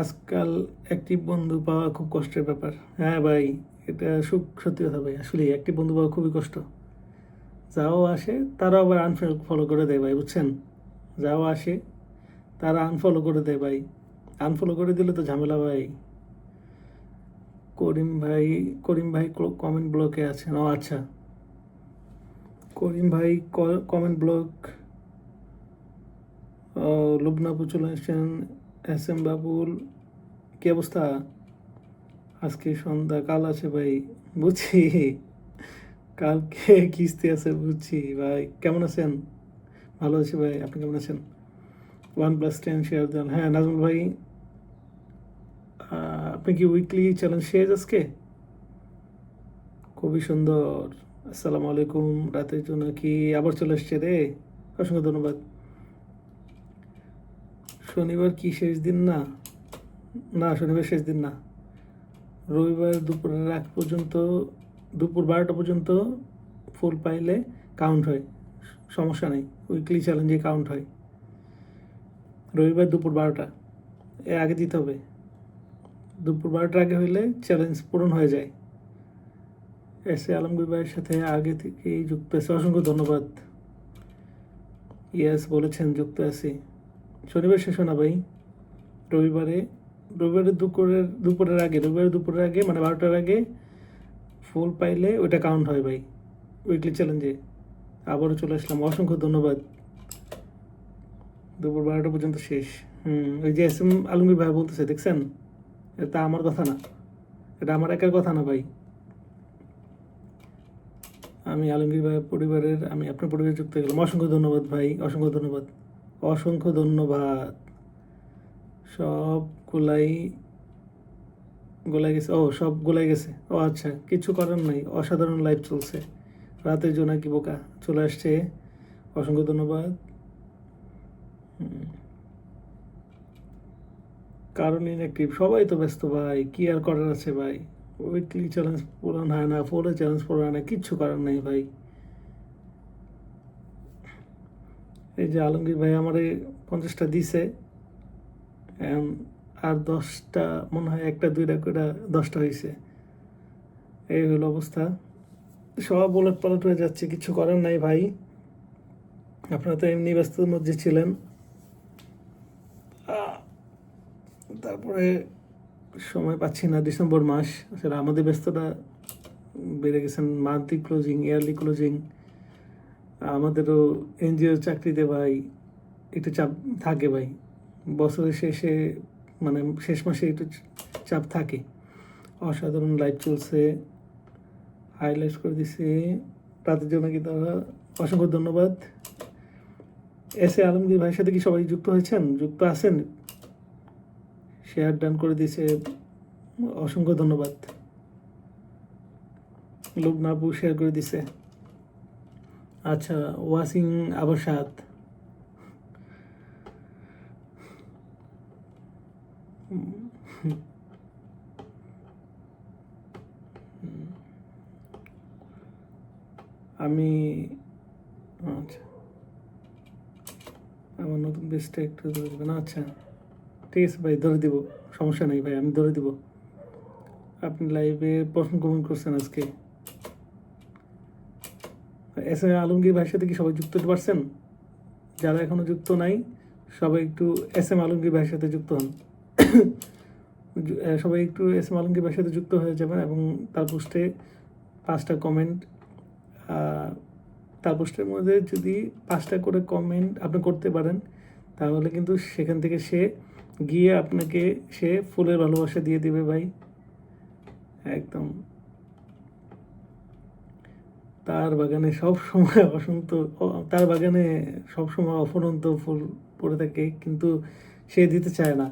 আজকাল অ্যাক্টিভ বন্ধু পাওয়া খুব কষ্টের ব্যাপার। হ্যাঁ ভাই, এটা সত্যি কথা ভাই, আসলে অ্যাক্টিভ বন্ধু পাওয়া খুবই কষ্ট। যাও আসে তারা আবার আনফলো করে দেয় ভাই, বুঝছেন? যাও আসে তারা আনফলো করে দেয় ভাই। আনফলো করে দিলে তো ঝামেলা ভাই। করিম ভাই কমেন্ট ব্লকে আছেন। ও আচ্ছা, করিম ভাই কমেন্ট ব্লক। লুবনা আপু চলে আসছেন। এস এম বাবুল, কি অবস্থা? আজকে সন্ধ্যা, কাল আছে ভাই, বুঝছি। কালকে কিস্তি আছে, বুঝছি ভাই। কেমন আছেন? ভালো আছি ভাই, আপনি কেমন আছেন? 1+10 শেয়ার দেন। হ্যাঁ নাজমুল ভাই, আপনি কি উইকলি চ্যালেঞ্জ শেয়ার আজকে? খুবই সুন্দর। আসসালামু আলাইকুম। রাতের জন্য কি আবার চলে আসছে রে? অসংখ্য ধন্যবাদ। শনিবার কি শেষ দিন না? না, শনিবার শেষ দিন না। রবিবার দুপুরের আগ পর্যন্ত, দুপুর 12টা পর্যন্ত ফুল পাইলে কাউন্ট হয়, সমস্যা নেই। উইকলি চ্যালেঞ্জে কাউন্ট হয়। রবিবার দুপুর 12টা এর আগে দিতে হবে। দুপুর 12টার আগে হইলে চ্যালেঞ্জ পূরণ হয়ে যায়। এস এ আলমগীর ভাইয়ের সাথে আগে থেকেই যুক্ত আছে, অসংখ্য ধন্যবাদ। ইয়াস বলেছেন, যুক্ত আছি। শনিবার শেষ না ভাই, রবিবারে, রবিবারের দুপুরের আগে, রবিবারের দুপুরের আগে মানে 12টার আগে ফুল পাইলে ওইটা কাউন্ট হয় ভাই উইকলি চ্যালেঞ্জে। আবারও চলে আসলাম, অসংখ্য ধন্যবাদ। দুপুর 12টা পর্যন্ত শেষ। ওই যে SM আলমগীর ভাই বলতেছে, দেখছেন? এটা আমার কথা না, এটা আমার একার কথা না ভাই। আমি আলমগীর ভাই পরিবারের, আমি আপনার পরিবারে যুক্ত হয়ে গেলাম। অসংখ্য ধন্যবাদ ভাই, অসংখ্য ধন্যবাদ, অসংখ্য ধন্যবাদ। সব গোলাই গেছে, ও সব গোলাই গেছে, ও আচ্ছা, কিছু করার নাই, অসাধারণ লাইভ চলছে। রাতের জন্য কি বোকা চলে আসছে, অসংখ্য ধন্যবাদ। কারণ ইনঅ্যাক্টিভ, সবাই তো ব্যস্ত ভাই, কি আর করার আছে ভাই। উইকলি চ্যালেঞ্জ পূরণ হয় না, ফোরে চ্যালেঞ্জ পূরণ হয় না, কিচ্ছু করার নেই ভাই। এই যে আলমগীর ভাই আমারে 50টা দিছে, আর 10টা মনে হয়, একটা দুইটা করে 10টা হয়েছে। এই হলো অবস্থা, সব ওলট পালট হয়ে যাচ্ছে, কিছু করার নাই ভাই। আপনারা তো এমনি ব্যস্ততার মধ্যে ছিলেন, তারপরে সময় পাচ্ছি না। ডিসেম্বর মাস, আসলে আমাদের ব্যস্ততা বেড়ে গেছেন, মান্থলি ক্লোজিং, ইয়ারলি ক্লোজিং। আমাদেরও NGO চাকরিতে ভাই একটু চাপ থাকে ভাই, বছরের শেষে মানে শেষ মাসে একটু চাপ থাকে। অসাধারণ লাইভ চলছে, হাইলাইট করে দিছে রাতের জন্য কি তারা, অসংখ্য ধন্যবাদ। আলমগীর ভাইয়ের সাথে কি সবাই যুক্ত হয়েছেন, যুক্ত আছেন? শেয়ার ডান করে দিছে, অসংখ্য ধন্যবাদ। লুবনাবু শেয়ার করে দিছে। আচ্ছা, ওয়াসিং আবার সাত। আমি আচ্ছা, আমার নতুন বেসটা একটু ধরে দেবেন। আচ্ছা ঠিক আছে ভাই, ধরে দিব, সমস্যা নেই ভাই, আমি ধরে দিব। আপনি লাইভে প্রশ্ন কমেন্ট করছেন আজকে। আলমগীর ভাইয়ের সাথে কি সবাই যুক্ত হতে পারছেন? যারা এখনো যুক্ত নাই, সবাই একটু আলমগীর ভাইয়ের সাথে যুক্ত হন। সবাই একটু আলমগীর ভাইয়ের সাথে যুক্ত হয়ে যাবেন এবং তার পোস্টে 5টা কমেন্ট, তার পোস্টের মধ্যে যদি 5টা করে কমেন্ট আপনি করতে পারেন, তাহলে কিন্তু সেখান থেকে সে গিয়ে আপনাকে সে ফুলের ভালোবাসা দিয়ে দিবে ভাই, একদম। তার বাগানে সব সময় তার বাগানে সব সময় অফুরন্ত ফুল পড়ে থাকে, কিন্তু সে দিতে চায় না।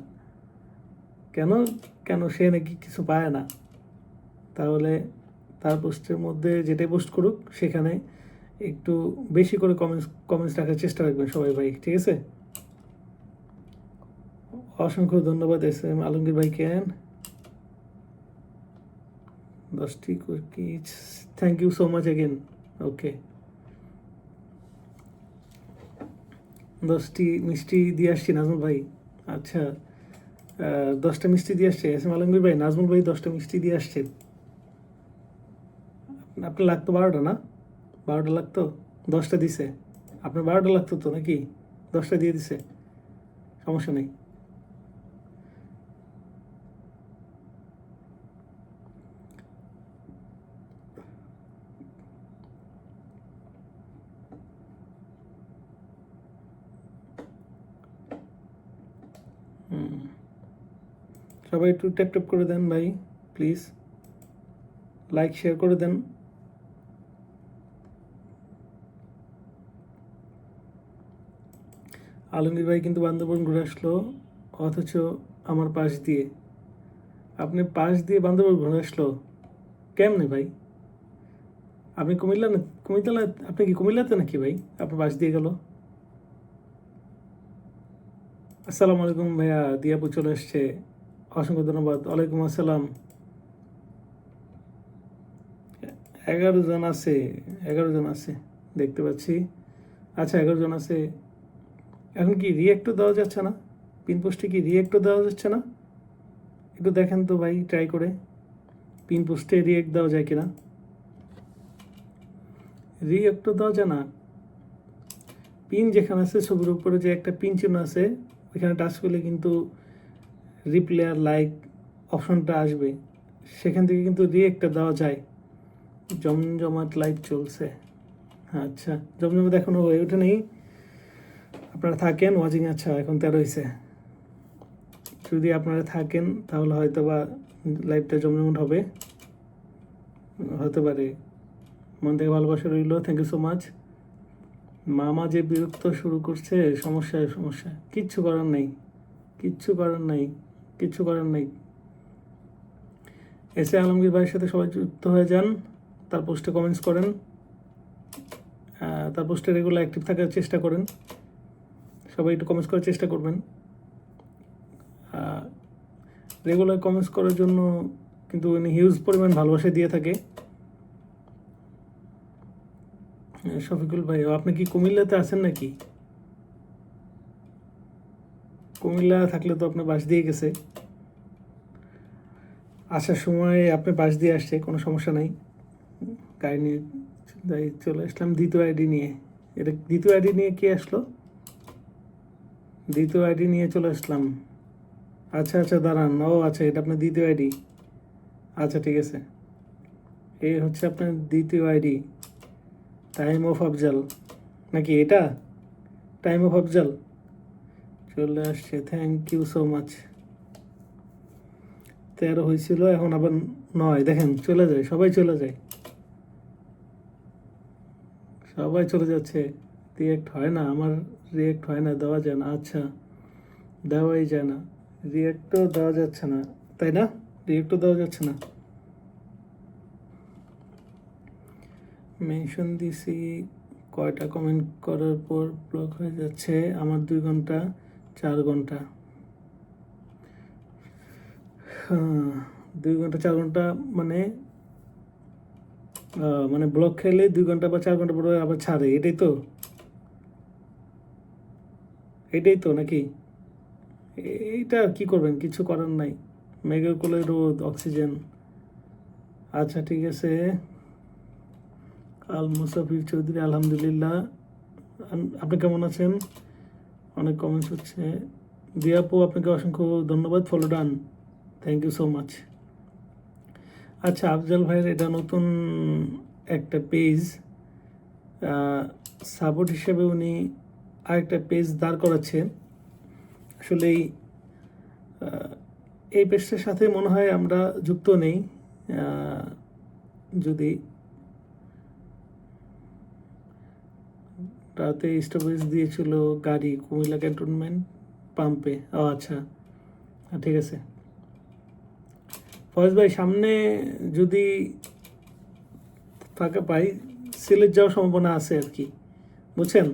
কেন? সে নাকি কিছু পায় না। তাহলে তার পোস্টের মধ্যে যেটাই পোস্ট করুক, সেখানে একটু বেশি করে কমেন্টস রাখার চেষ্টা রাখবেন সবাই ভাই, ঠিক আছে? অসংখ্য ধন্যবাদ আলমগীর ভাইকে। 10টি cookies, thank you so much again. Okay, 10টি মিষ্টি দিয়ে আসছি নাজমুল ভাই। আচ্ছা, 10টা মিষ্টি দিয়ে আসছে আলমগীর ভাই, নাজমুল ভাই 10টা মিষ্টি দিয়ে আসছে। আপনার লাগতো 12টা না? 12টা লাগতো, 10টা দিছে। আপনার 12টা লাগতো তো নাকি? 10টা দিয়ে দিছে, সমস্যা নেই। সবাই একটু ট্যাপ ট্যাপ করে দেন ভাই প্লিজ, লাইক শেয়ার করে দেন। আলমগীর ভাই কিন্তু বান্দরবন ঘুরে আসলো, অথচ আমার পাশ দিয়ে, আপনি পাশ দিয়ে বান্দরবন ঘুরে আসলো কেমনে ভাই? আপনি কুমিল্লা, আপনি কি কুমিল্লাতে নাকি ভাই আপনার পাশ দিয়ে গেল? আসসালামু আলাইকুম ভাইয়া, দিয়াপু চলে এসছে, অসংখ্য ধন্যবাদ। ওয়ালাইকুম আসসালাম। 11 জন আছে, 11 জন আছে দেখতে পাচ্ছি। আচ্ছা, 11 জন আছে। এখন কি রিঅ্যাক্টও দেওয়া যাচ্ছে না? পিন পোস্টে কি রিঅ্যাক্টও দেওয়া যাচ্ছে না? একটু দেখেন তো ভাই, ট্রাই করে পিন পোস্টে রিঅ্যাক্ট দেওয়া যায় কিনা। রিঅ্যাক্টও দেওয়া যায় না। পিন যেখানে আছে, ছবির উপরে যে একটা পিন চিহ্ন আছে, ওইখানে টাচ করলে কিন্তু রিপ্লে আর লাইক অপশনটা আসবে, সেখান থেকে কিন্তু রিঅ্যাক্টটা দেওয়া যায়। জমজমাট লাইভ চলছে। আচ্ছা, জমজমাট এখনো হয়ে ওঠে নেই, আপনারা থাকেন ওয়াচিং। আচ্ছা, এখন 13 হয়েছে। যদি আপনারা থাকেন তাহলে হয়তো বা লাইভটা জমজমাট হবে, হতে পারে। মন থেকে ভালোবাসা রইল, থ্যাংক ইউ সো মাচ। মামা যে বিরক্ত শুরু করছে, সমস্যা, কিচ্ছু করার নেই, কিচ্ছু করার নাই, কিচ্ছু করার নেই। এসে আলমগীর ভাইয়ের সাথে সবাই যুক্ত হয়ে যান, তার পোস্টে কমেন্টস করেন, তার পোস্টে রেগুলার অ্যাক্টিভ থাকার চেষ্টা করেন। সবাই একটু কমেন্টস করার চেষ্টা করবেন। রেগুলার কমেন্টস করার জন্য কিন্তু উনি হিউজ পরিমাণ ভালোবাসা দিয়ে থাকে। শফিকুল ভাই, আপনি কি কুমিল্লাতে আছেন নাকি? কুমিল্লা থাকলে তো আপনি বাস দিয়ে গেছে, আসার সময় আপনি বাস দিয়ে আসছে, কোনো সমস্যা নাই। গাড়ি নিয়ে চলে আসলাম দ্বিতীয় আইডি নিয়ে। এটা দ্বিতীয় আইডি নিয়ে কে আসলো? দ্বিতীয় আইডি নিয়ে চলে আসলাম। আচ্ছা আচ্ছা, দাঁড়ান। ও আচ্ছা, এটা আপনার দ্বিতীয় আইডি। আচ্ছা, ঠিক আছে। এই হচ্ছে আপনার দ্বিতীয় আইডি, টাইম অফ আফজাল নাকি এটা? টাইম অফ আফজাল চলে আসছে, থ্যাংক ইউ সো মাচ। 13 হয়েছিল, এখন আবার 9। দেখেন, চলে যায়, সবাই চলে যায়, সবাই চলে যাচ্ছে। রিয়েক্ট হয় না, আমার রিয়েক্ট হয় না, দেওয়া যায় না। আচ্ছা, দেওয়াই যায় না, রিয়েক্টও দেওয়া যাচ্ছে না, তাই না? রিয়েক্টও দেওয়া যাচ্ছে না। মেনশন দিছি, কয়টা কমেন্ট করার পর ব্লক হয়ে যাচ্ছে আমার? 2 ঘন্টা 4 ঘন্টা। 2 ঘন্টা 4 ঘন্টা মানে মানে ব্লক খেলে 2 ঘন্টা বা 4 ঘন্টা পরে আবার ছাড়ে, এটাই তো? এটাই তো নাকি? এইটা আর কি করবেন, কিছু করার নাই। মেঘের কোলে রোদ, অক্সিজেন। আচ্ছা, ঠিক আছে। আল মুসাফির চৌধুরী, আলহামদুলিল্লাহ। আপনি কেমন আছেন? অনেক কমেন্টস হচ্ছে। দিয়াপু, আপনাকে অসংখ্য ধন্যবাদ, follow done, thank you so much. আচ্ছা, আফজাল ভাইয়ের এটা নতুন একটা পেজ, সাপোর্ট হিসেবে উনি আরেকটা পেজ দাঁড় করাচ্ছেন। আসলে এই পেজটার সাথে মনে হয় আমরা যুক্ত নেই। যদি রাতে স্টপেজ দিয়েছিল গাড়ি কুমিল্লা ক্যান্টনমেন্ট পাম্পে। ও আচ্ছা, ঠিক আছে। ফয়েজ ভাই, সামনে যদি ফাঁকা পাই সিলেট যাওয়ার সম্ভাবনা আছে আর কি, বুঝছেন?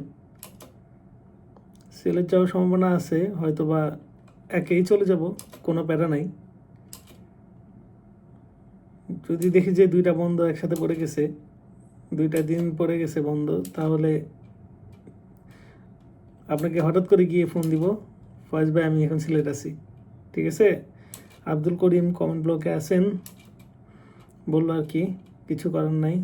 সিলেট যাওয়ার সম্ভাবনা আছে, হয়তো বা একেই চলে যাব, কোনো প্যারা নাই। যদি দেখি যে 2টা বন্ধ একসাথে পড়ে গেছে, 2টা দিন পড়ে গেছে বন্ধ, তাহলে আপনাকে হঠাৎ করে গিয়ে ফোন দিব, ফয়েজ ভাই আমি এখন সিলেট আছি, ঠিক আছে? আব্দুল করিম কমেন্ট ব্লকে আছেন, বললো আর কি, কিছু করার নাই।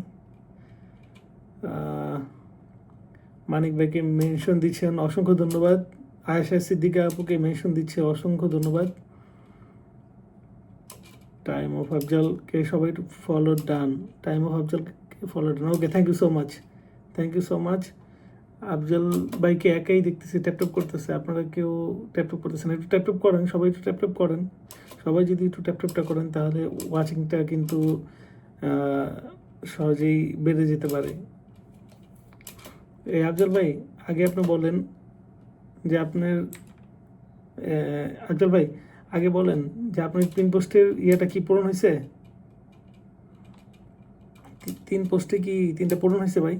মানিক ভাইকে মেনশন দিচ্ছেন, অসংখ্য ধন্যবাদ। আয়েশা সিদ্দিকা আপুকে মেনশন দিচ্ছে, অসংখ্য ধন্যবাদ। টাইম অফ আফজালকে সবাই একটু ফলো ডান, টাইম অফ আফজালকে ফলো ডান। Okay, thank you so much, thank you so much. Afzal ভাইকে একাই দেখতেছি ট্যাপটপ করতেছে, আপনারা কেউ ট্যাপটপ করতেছেন, একটু ট্যাপটপ করেন, সবাই একটু ট্যাপটপ করেন। সবাই যদি একটু ট্যাপটপটা করেন তাহলে ওয়াচিংটা কিন্তু সহজেই বেড়ে যেতে পারে। এই আফজাল ভাই, আগে আপনি বলেন যে আপনার আফজাল ভাই আগে বলেন যে আপনার 3 পোস্টের ইয়েটা কি পূরণ হয়েছে? 3 পোস্টে কি 3টা পূরণ হয়েছে ভাই?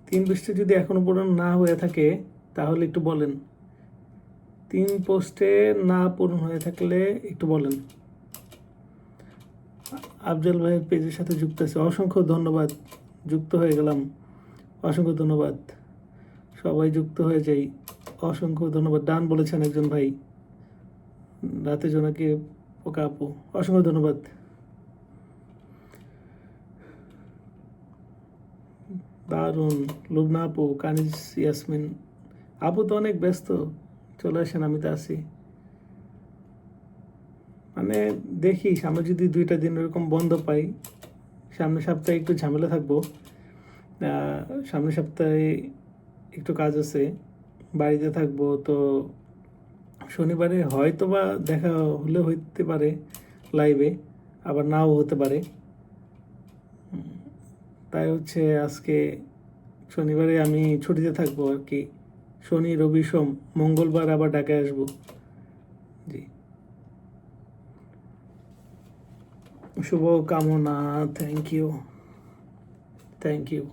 3 পোস্টে যদি এখনো পূরণ না হয়ে থাকে তাহলে একটু বলেন। 3 পোস্টে না পূরণ হয়ে থাকলে একটু বলেন। আফজাল ভাইয়ের পেজের সাথে যুক্ত আছে, অসংখ্য ধন্যবাদ, যুক্ত হয়ে গেলাম, অসংখ্য ধন্যবাদ। সবাই যুক্ত হয়ে যাই, অসংখ্য ধন্যবাদ। ডান বলেছেন একজন ভাই, রাতে জোনাকে পোকা আপু, অসংখ্য ধন্যবাদ। দারুণ, লুবনা আপু, কানিজ ইয়াসমিন আপু তো অনেক ব্যস্ত, চলে আসেন, আমি তো আছি। মানে দেখি সামনে যদি 2টা দিন এরকম বন্ধ পাই, সামনের সপ্তাহে একটু ঝামেলা থাকবো। সামনের সপ্তাহে একটু কাজ আছে, বাড়িতে থাকবো, তো শনিবারে হয়তো বা দেখা হলে হইতে পারে লাইভে, আবার নাও হতে পারে। তাই হচ্ছে আজকে শনিবারে আমি ছুটিতে থাকবো আর কি। শনি, রবি, সোম, মঙ্গলবার আবার ঢাকায় আসবো। জি, শুভ কামনা। Thank you, thank you.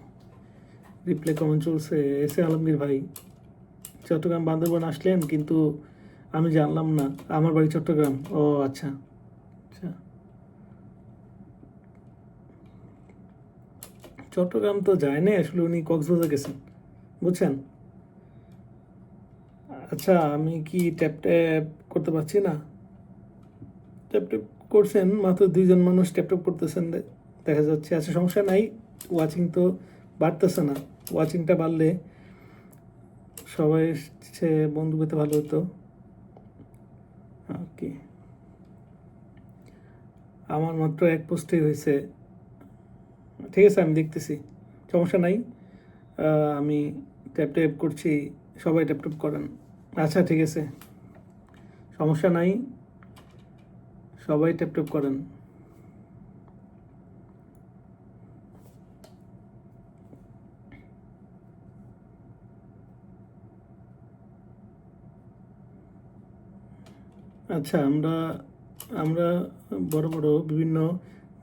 Replay কেমন চলছে? এস এ আলমগীর ভাই, চট্টগ্রাম বান্দরবান আসলেন কিন্তু আমি জানলাম না, আমার বাড়ি চট্টগ্রাম। ও আচ্ছা আচ্ছা, চট্টগ্রাম তো যায় নাই আসলে, উনি কক্সবাজার গেছেন, বুঝছেন। আচ্ছা, আমি কি ট্যাপ ট্যাপ করতে পারছি না? ট্যাপ ট্যাপ করছেন মাত্র 2জন মানুষ ট্যাপ ট্যাপ করতেছেন দেখা যাচ্ছে। আচ্ছা, সমস্যা নাই, ওয়াচিং তো বাড়তেছে না। ওয়াচিংটা বাড়লে সবাই সে বন্ধু পেতে ভালো হতো। ওকে, আমার মাত্র 1 পোস্টেই হয়েছে। ঠিক আছে, আমি দেখতেছি, সমস্যা নাই। আমি ট্যাপ ট্যাপ করছি, সবাই ট্যাপ ট্যাপ করেন। আচ্ছা ঠিক আছে, সমস্যা নাই, সবাই ট্যাপ ট্যাপ করেন। আচ্ছা, আমরা আমরা বড় বড় বিভিন্ন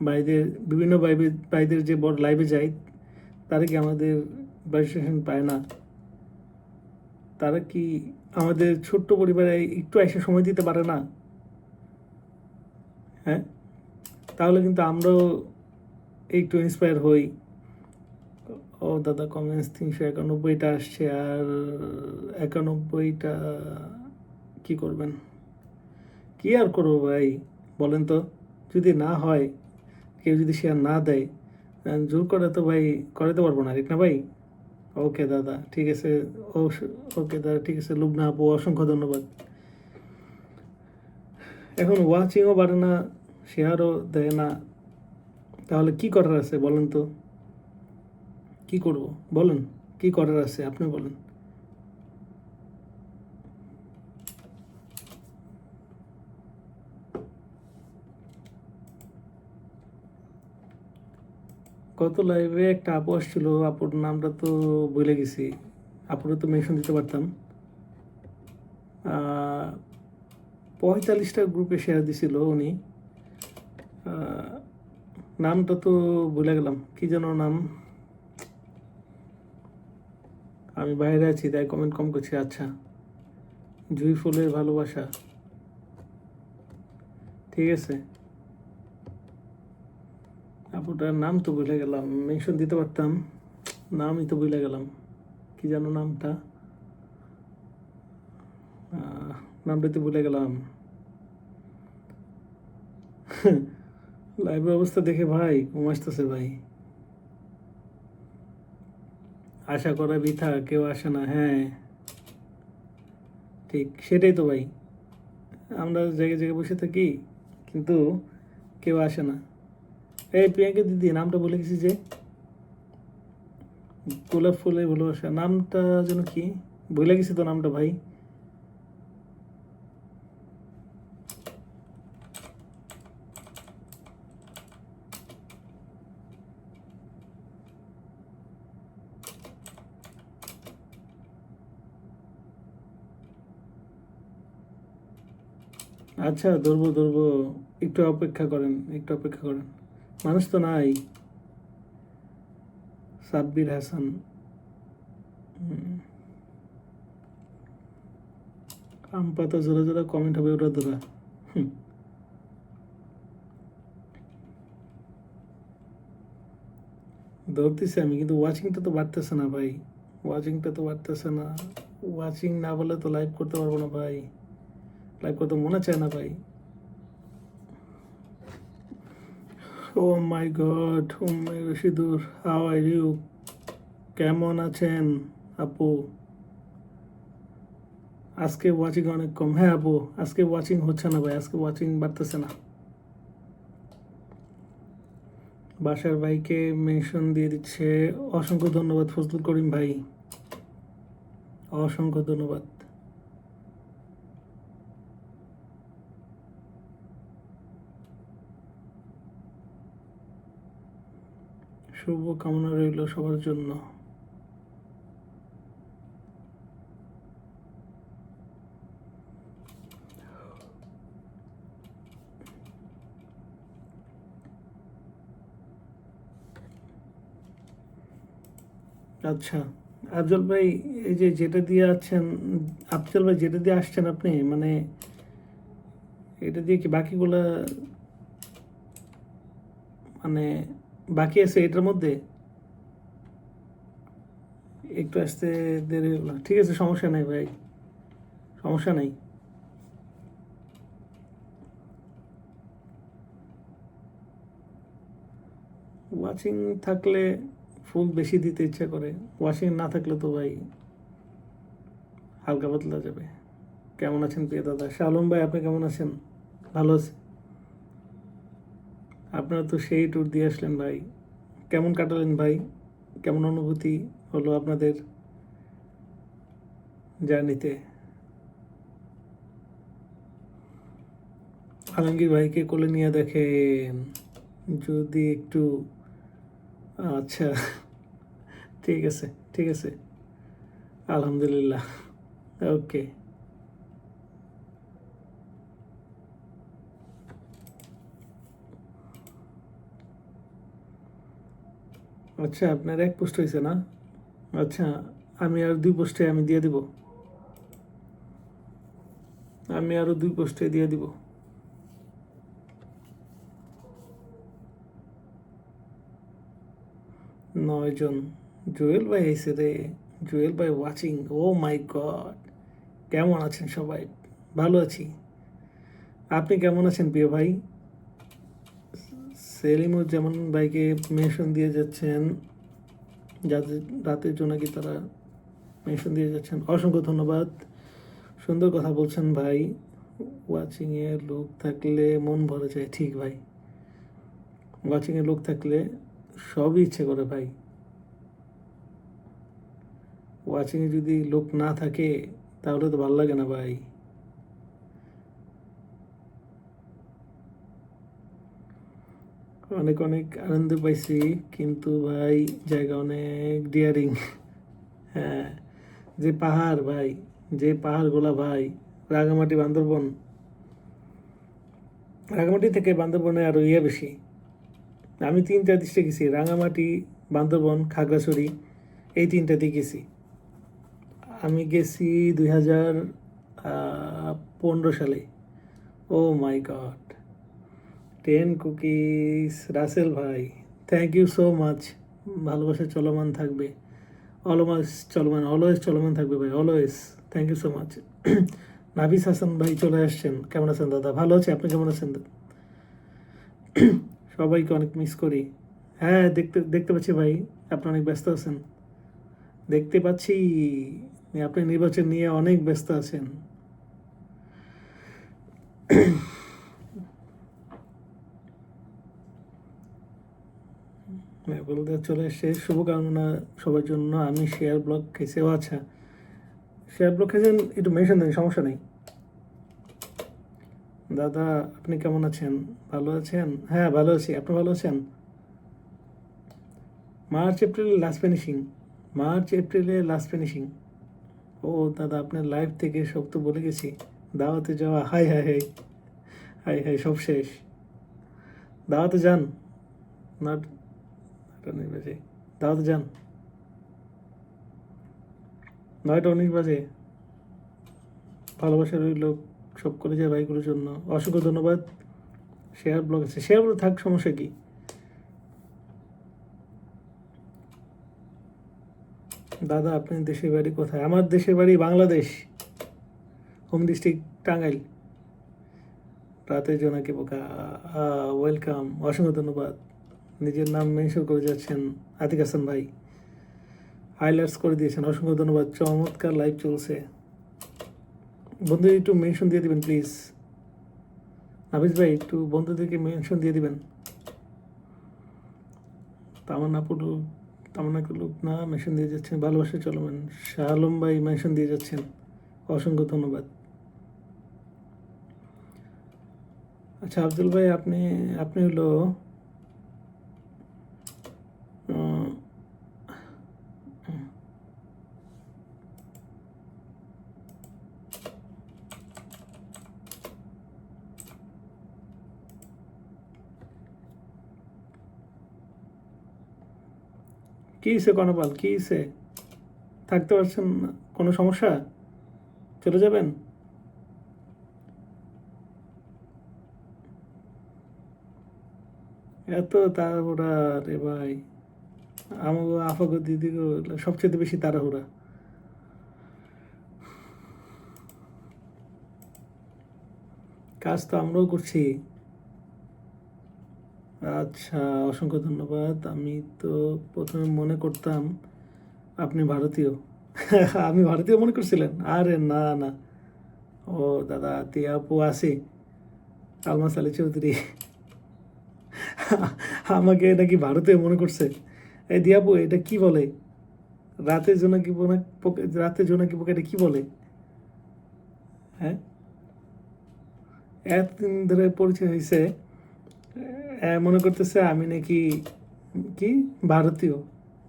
ভাইদের, বিভিন্ন ভাইদের যে বড় লাইভে যাই, তারা কি আমাদের রেজিস্ট্রেশন পায় না? তারা কি আমাদের ছোট্ট পরিবারে একটু এসে সময় দিতে পারে না? হ্যাঁ, তাহলে কিন্তু আমরাও একটু ইন্সপায়ার হই। ও দাদা, কমেন্টস 391টা আসছে, আর 91টা কি করবেন? কি আর করবো ভাই, বলেন তো? যদি না হয়, কেউ যদি শেয়ার না দেয়, জোর করে তো ভাই করাতে পারবো না, ঠিক না ভাই? ওকে দাদা, ঠিক আছে। ও, ওকে দাদা, ঠিক আছে। লুবনা আপু, অসংখ্য ধন্যবাদ। এখন ওয়াচিংও বাড়ে না, শেয়ারও দেয় না, তাহলে কি করার আছে বলেন তো? কি করব বলেন? কি করার আছে আপনি বলেন? গত লাইভে একটা আপু আসছিল, আপুর নামটা তো ভুলে গেছি, আপুরে তো মেনশন দিতে পারতাম। 45টা গ্রুপে শেয়ার দিছিল উনি, নামটা তো ভুলে গেলাম, কি যেন নাম। আমি বাইরে আছি তাই কমেন্ট কম করছি। আচ্ছা, জুই ফুলের ভালোবাসা, ঠিক আছে। আপুটার নাম তো ভুলে গেলাম, মেনশন দিতে পারতাম, নামই তো ভুলে গেলাম, কি যেন নামটা, নামটা তো ভুলে গেলাম। লাইভের অবস্থা দেখে ভাই ঘুম আসতেছে ভাই। আশা করা বৃথা, কেউ আসে না। হ্যাঁ ঠিক, সেটাই তো ভাই, আমরা জায়গায় জায়গায় বসে থাকি কিন্তু কেউ আসে না। এই প্রিয়াঙ্কা দিদি, নামটা বলে গেছি যে, গোলাপ ফুলে ভালোবাসা, নামটা যেন কি, ভুলে গেছি তো নামটা ভাই। আচ্ছা, ধরবো ধরবো, একটু অপেক্ষা করেন, একটু অপেক্ষা করেন, মানুষ তো নাই। সাব্বির হাসান, আম পাতা জোড়া জোড়া কমেন্ট হবে ওরা ধরা। ধরতেছি আমি, কিন্তু ওয়াচিংটা তো বাড়তেছে না ভাই, ওয়াচিংটা তো বাড়তেছে না। ওয়াচিং না বলে তো লাইভ করতে পারবো না ভাই, লাইভ করতে মনে চায় না ভাই। Oh my god, oh my Rashidur, how are you? কেমন আছেন আপু? আজকে ওয়াচিং অনেক কম। হ্যাঁ আপু, আজকে ওয়াচিং হচ্ছে না ভাই, আজকে ওয়াচিং বাড়তেছে না। বাসার ভাইকে মেনশন দিয়ে দিচ্ছে, অসংখ্য ধন্যবাদ ফজলুল করিম ভাই, অসংখ্য ধন্যবাদ। শুভ কামনা রইল সবার জন্য। আচ্ছা আফজল ভাই, এই যে যেটা দিয়ে আছেন, আফজল ভাই যেটা দিয়ে আসছেন আপনি, মানে এটা দিয়ে কি বাকিগুলা মানে বাকি আছে এটার মধ্যে? একটু আসতে দেরি হলো, ঠিক আছে সমস্যা নাই ভাই, সমস্যা নাই। ওয়াচিং থাকলে ফুল বেশি দিতে ইচ্ছা করে, ওয়াচিং না থাকলে তো ভাই হালকা পাতলা যাবে। কেমন আছেন প্রিয় দাদা? শালম ভাই আপনি কেমন আছেন? ভালো আছে? আপনারা তো সেই ট্যুর দিয়ে আসলেন ভাই, কেমন কাটালেন ভাই? কেমন অনুভূতি হলো আপনাদের জার্নিতে? আলমগীর ভাইকে কোলে নিয়ে দেখেন যদি একটু। আচ্ছা ঠিক আছে, ঠিক আছে, আলহামদুলিল্লাহ, ওকে। আচ্ছা আপনার এক পোস্ট হয়েছে না? আচ্ছা, আমি আর 2 পোস্টে আমি দিয়ে দিব, আমি আরো 2 পোস্টে দিয়ে দিব। 9 জন। জুয়েল ভাই এসে রে, জুয়েল ভাই ওয়াচিং, ও মাই গড। কেমন আছেন সবাই? ভালো আছি। আপনি কেমন আছেন প্রিয় ভাই? সেলিমুজ্জামান ভাইকে মেনশন দিয়ে যাচ্ছেন, যাদের রাতের জন্য কি তারা মেনশন দিয়ে যাচ্ছেন, অসংখ্য ধন্যবাদ। সুন্দর কথা বলছেন ভাই, ওয়াচিংয়ে লোক থাকলে মন ভরে যায়। ঠিক ভাই, ওয়াচিংয়ে লোক থাকলে সবই ইচ্ছে করে ভাই। ওয়াচিংয়ে যদি লোক না থাকে তাহলে তো ভালো লাগে না ভাই। অনেক অনেক আনন্দ পাইছি, কিন্তু ভাই জায়গা অনেক ডিয়ারিং। হ্যাঁ, যে পাহাড় ভাই, যে পাহাড়গুলা ভাই, রাঙামাটি বান্দরবন, রাঙামাটি থেকে বান্দরবনে আরো ইয়ে বেশি। আমি 3টা ডিস্ট্রিক্টে গেছি, রাঙামাটি, বান্দরবন, খাগড়াছড়ি, এই 3টাতে গেছি। আমি গেছি 2015 সালে। ও মাই গড। 10 কুকিজ রাসেল ভাই, থ্যাংক ইউ সো মাচ। ভালোবাসা চলমান থাকবে, অলওয়েজ চলমান, অলওয়েজ চলমান থাকবে ভাই, always. Thank you so much. Nafis Hasan ভাই চলে আসছেন, কেমন আছেন দাদা? ভালো আছে, আপনি কেমন আছেন? সবাইকে অনেক মিস করি। হ্যাঁ দেখতে দেখতে পাচ্ছি ভাই, আপনি অনেক ব্যস্ত আছেন, দেখতে পাচ্ছি আপনি নির্বাচন নিয়ে অনেক ব্যস্ত আছেন। বলতে চলে এসছে, শুভকামনা সবার জন্য। আমি শেয়ার ব্লগ খেয়েছি। ও আচ্ছা, শেয়ার ব্লগ খেয়েছেন, একটু মেনশন দেন, সমস্যা নেই। দাদা আপনি কেমন আছেন? ভালো আছেন? হ্যাঁ ভালো আছি, আপনি ভালো আছেন? মার্চ এপ্রিলে লাস্ট ফিনিশিং, মার্চ এপ্রিলে লাস্ট ফিনিশিং। ও দাদা আপনার লাইভ থেকে সব তো বলে গেছি, দাওয়াতে যাওয়া, high high high, high high, সব শেষ। দাওয়াতে যান, নট 9টা 19 বাজে, দাওয়াতে যান, 9টা 19 বাজে। ভালোবাসা রইল সব কলেজের ভাইগুলোর জন্য, অসংখ্য ধন্যবাদ। শেয়ার ব্লগ আছে, শেয়ার ব্লগ থাক, সমস্যা কি? দাদা আপনার দেশের বাড়ি কোথায়? আমার দেশের বাড়ি বাংলাদেশ, হোম ডিস্ট্রিক্ট টাঙ্গাইল। রাতের জোনাকি বোকা, ওয়েলকাম, অসংখ্য ধন্যবাদ। নিজের নাম মেনশন করে যাচ্ছেন আতিক হাসান ভাই, হাইলাইটস করে দিয়েছেন, অসংখ্য ধন্যবাদ। চমৎকার লাইভ চলছে। বন্ধু একটু মেনশন দিয়ে দিবেন প্লিজ। নাফিস ভাই একটু বন্ধুদেরকে মেনশন দিয়ে দিবেন। তামান্না পুরু, তামান্না কুলুপ না মেনশন দিয়ে যাচ্ছেন। ভালোবাসা চলমান শাহ আলম ভাই মেনশন দিয়ে যাচ্ছেন, অসংখ্য ধন্যবাদ। আচ্ছা আব্দুল ভাই, আপনি আপনি হলো আহ, কি হিসে কনপাল, কি হিসে থাকতে পারছেন না? কোনো সমস্যা? চলে যাবেন? এত তাড়াহুড়া রে ভাই, আমাকে আফাগো দিদিগো সবচেয়ে বেশি তাড়াহুড়া। কাজ তো আমরাও করছি। আচ্ছা, অসংখ্য ধন্যবাদ। আমি তো প্রথমে মনে করতাম আপনি ভারতীয়। আমি ভারতীয় মনে করছিলেন? আরে না না, ও দাদা তিয়া আপু আসি, আলমাস আলী চৌধুরী আমাকে নাকি ভারতীয় মনে করছে। এই দিয়াপু এটা কি বলে? রাতের জোনাকি পোকা, রাতের জোনাকি পোকা এটা কি বলে? হ্যাঁ, এতদিন ধরে পরিচয় হয়েছে, মনে করতেছে আমি নাকি কি ভারতীয়।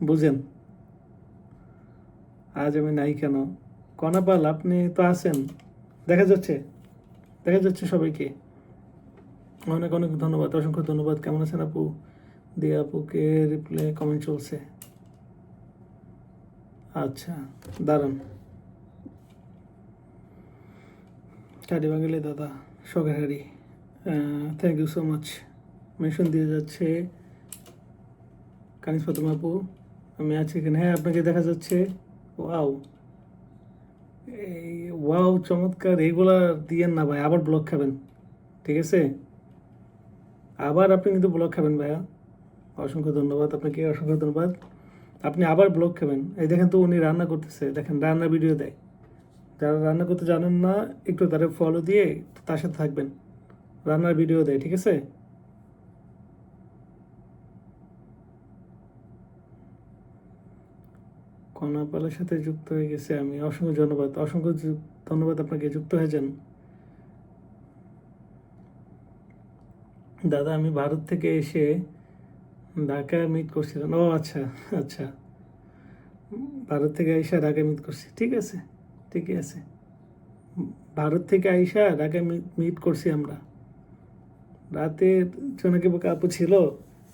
বুঝেন, আজ আমি নাই কেন? কনাপাল আপনি তো আছেন, দেখা যাচ্ছে, দেখা যাচ্ছে সবাইকে। অনেক অনেক ধন্যবাদ, অসংখ্য ধন্যবাদ। কেমন আছেন আপু? দিয়া আপুকে রিপ্লাই কমেন্ট চলছে। আচ্ছা, দাঁড়ান। হাড়ি বাঙালি দাদা, শখের হাড়ি, thank you so much. Mention দিয়ে যাচ্ছে কানিস ফাতেমা আপু, আমি আছি এখানে। হ্যাঁ, আপনাকে দেখা যাচ্ছে। ওয়াও, এই ওয়াও চমৎকার। এইগুলা দিয়েন না ভাই, আবার ব্লক খাবেন। ঠিক আছে, আবার আপনি কিন্তু ব্লক খাবেন ভাইয়া। অসংখ্য ধন্যবাদ আপনাকে, অসংখ্য ধন্যবাদ। আপনি আবার ব্লক খাবেন। এই দেখেন তো উনি রান্না করতেছে, দেখেন রান্নার ভিডিও দেয়। যারা রান্না করতে জানেন না একটু তাদের ফলো দিয়ে তার সাথে থাকবেন। রান্নার ভিডিও দেয়, ঠিক আছে। কনাপালের সাথে যুক্ত হয়ে গেছে আমি, অসংখ্য ধন্যবাদ, অসংখ্য ধন্যবাদ আপনাকে, যুক্ত হয়ে যান। দাদা আমি ভারত থেকে এসে ঢাকায় মিট করছিলাম। ও আচ্ছা, আচ্ছা, ভারত থেকে আইসা ঢাকায় মিট করছি, ঠিক আছে, ঠিকই আছে। ভারত থেকে আইসা ঢাকায় মিট করছি আমরা। রাতে জোনাকি পোকা আপু ছিল,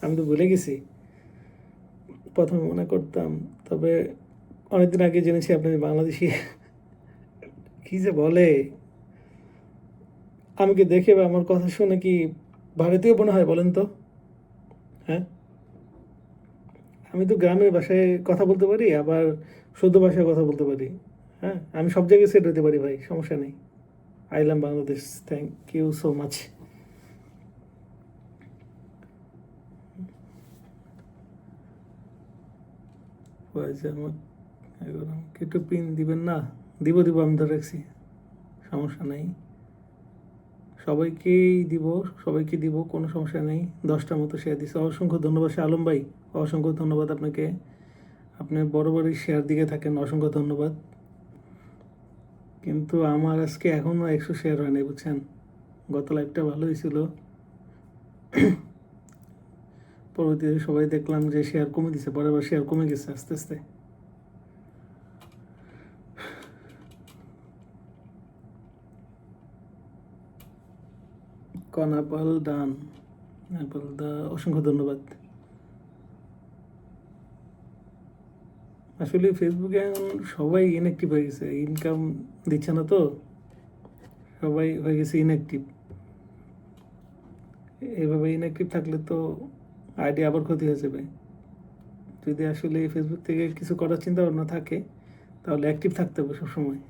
আমি তো ভুলে গেছি। প্রথমে মনে করতাম, তবে অনেকদিন আগে জেনেছি আপনি বাংলাদেশি। কি যে বলে, আমাকে দেখে বা আমার কথা শুনে কি ভারতীয় মনে হয় বলেন তো? হ্যাঁ, আমি তো গ্রামের ভাষায় কথা বলতে পারি, আবার শুদ্ধ ভাষায় কথা বলতে পারি। হ্যাঁ, আমি সব জায়গায় সেট হতে পারি ভাই, সমস্যা নেই। I love Bangladesh, thank you so much. আমাকে একটু পিন দিবেন না? দিব দিব, আমি ধরে রাখছি, সমস্যা নেই। সবাইকেই দিব, সবাইকে দিব, কোনো সমস্যা নেই। 10টার মতো শেয়ার দিচ্ছে, অসংখ্য ধন্যবাদ শাহ আলম ভাই, অসংখ্য ধন্যবাদ আপনাকে। আপনি বরাবরই শেয়ার দিকে থাকেন, অসংখ্য ধন্যবাদ। কিন্তু আমার আজকে এখনও 100 শেয়ার হয় নাই, বুঝছেন। গত লাইভটা ভালো হয়েছিল, পরবর্তীতে সবাই দেখলাম যে শেয়ার কমে দিছে, পরের বার শেয়ার কমে গেছে আস্তে আস্তে। কনাপাল ডান, অ্যাপল দা, অসংখ্য ধন্যবাদ। আসলে ফেসবুকে এখন সবাই ইনঅ্যাক্টিভ হয়ে গেছে, ইনকাম দিচ্ছে না তো, সবাই হয়ে গেছে ইনঅ্যাক্টিভ। এভাবে ইনঅ্যাক্টিভ থাকলে তো আইডি আবার ক্ষতি হয়ে যাবে। যদি আসলে ফেসবুক থেকে কিছু করার চিন্তা ভাবনা থাকে, তাহলে অ্যাক্টিভ থাকতে হবে সবসময়।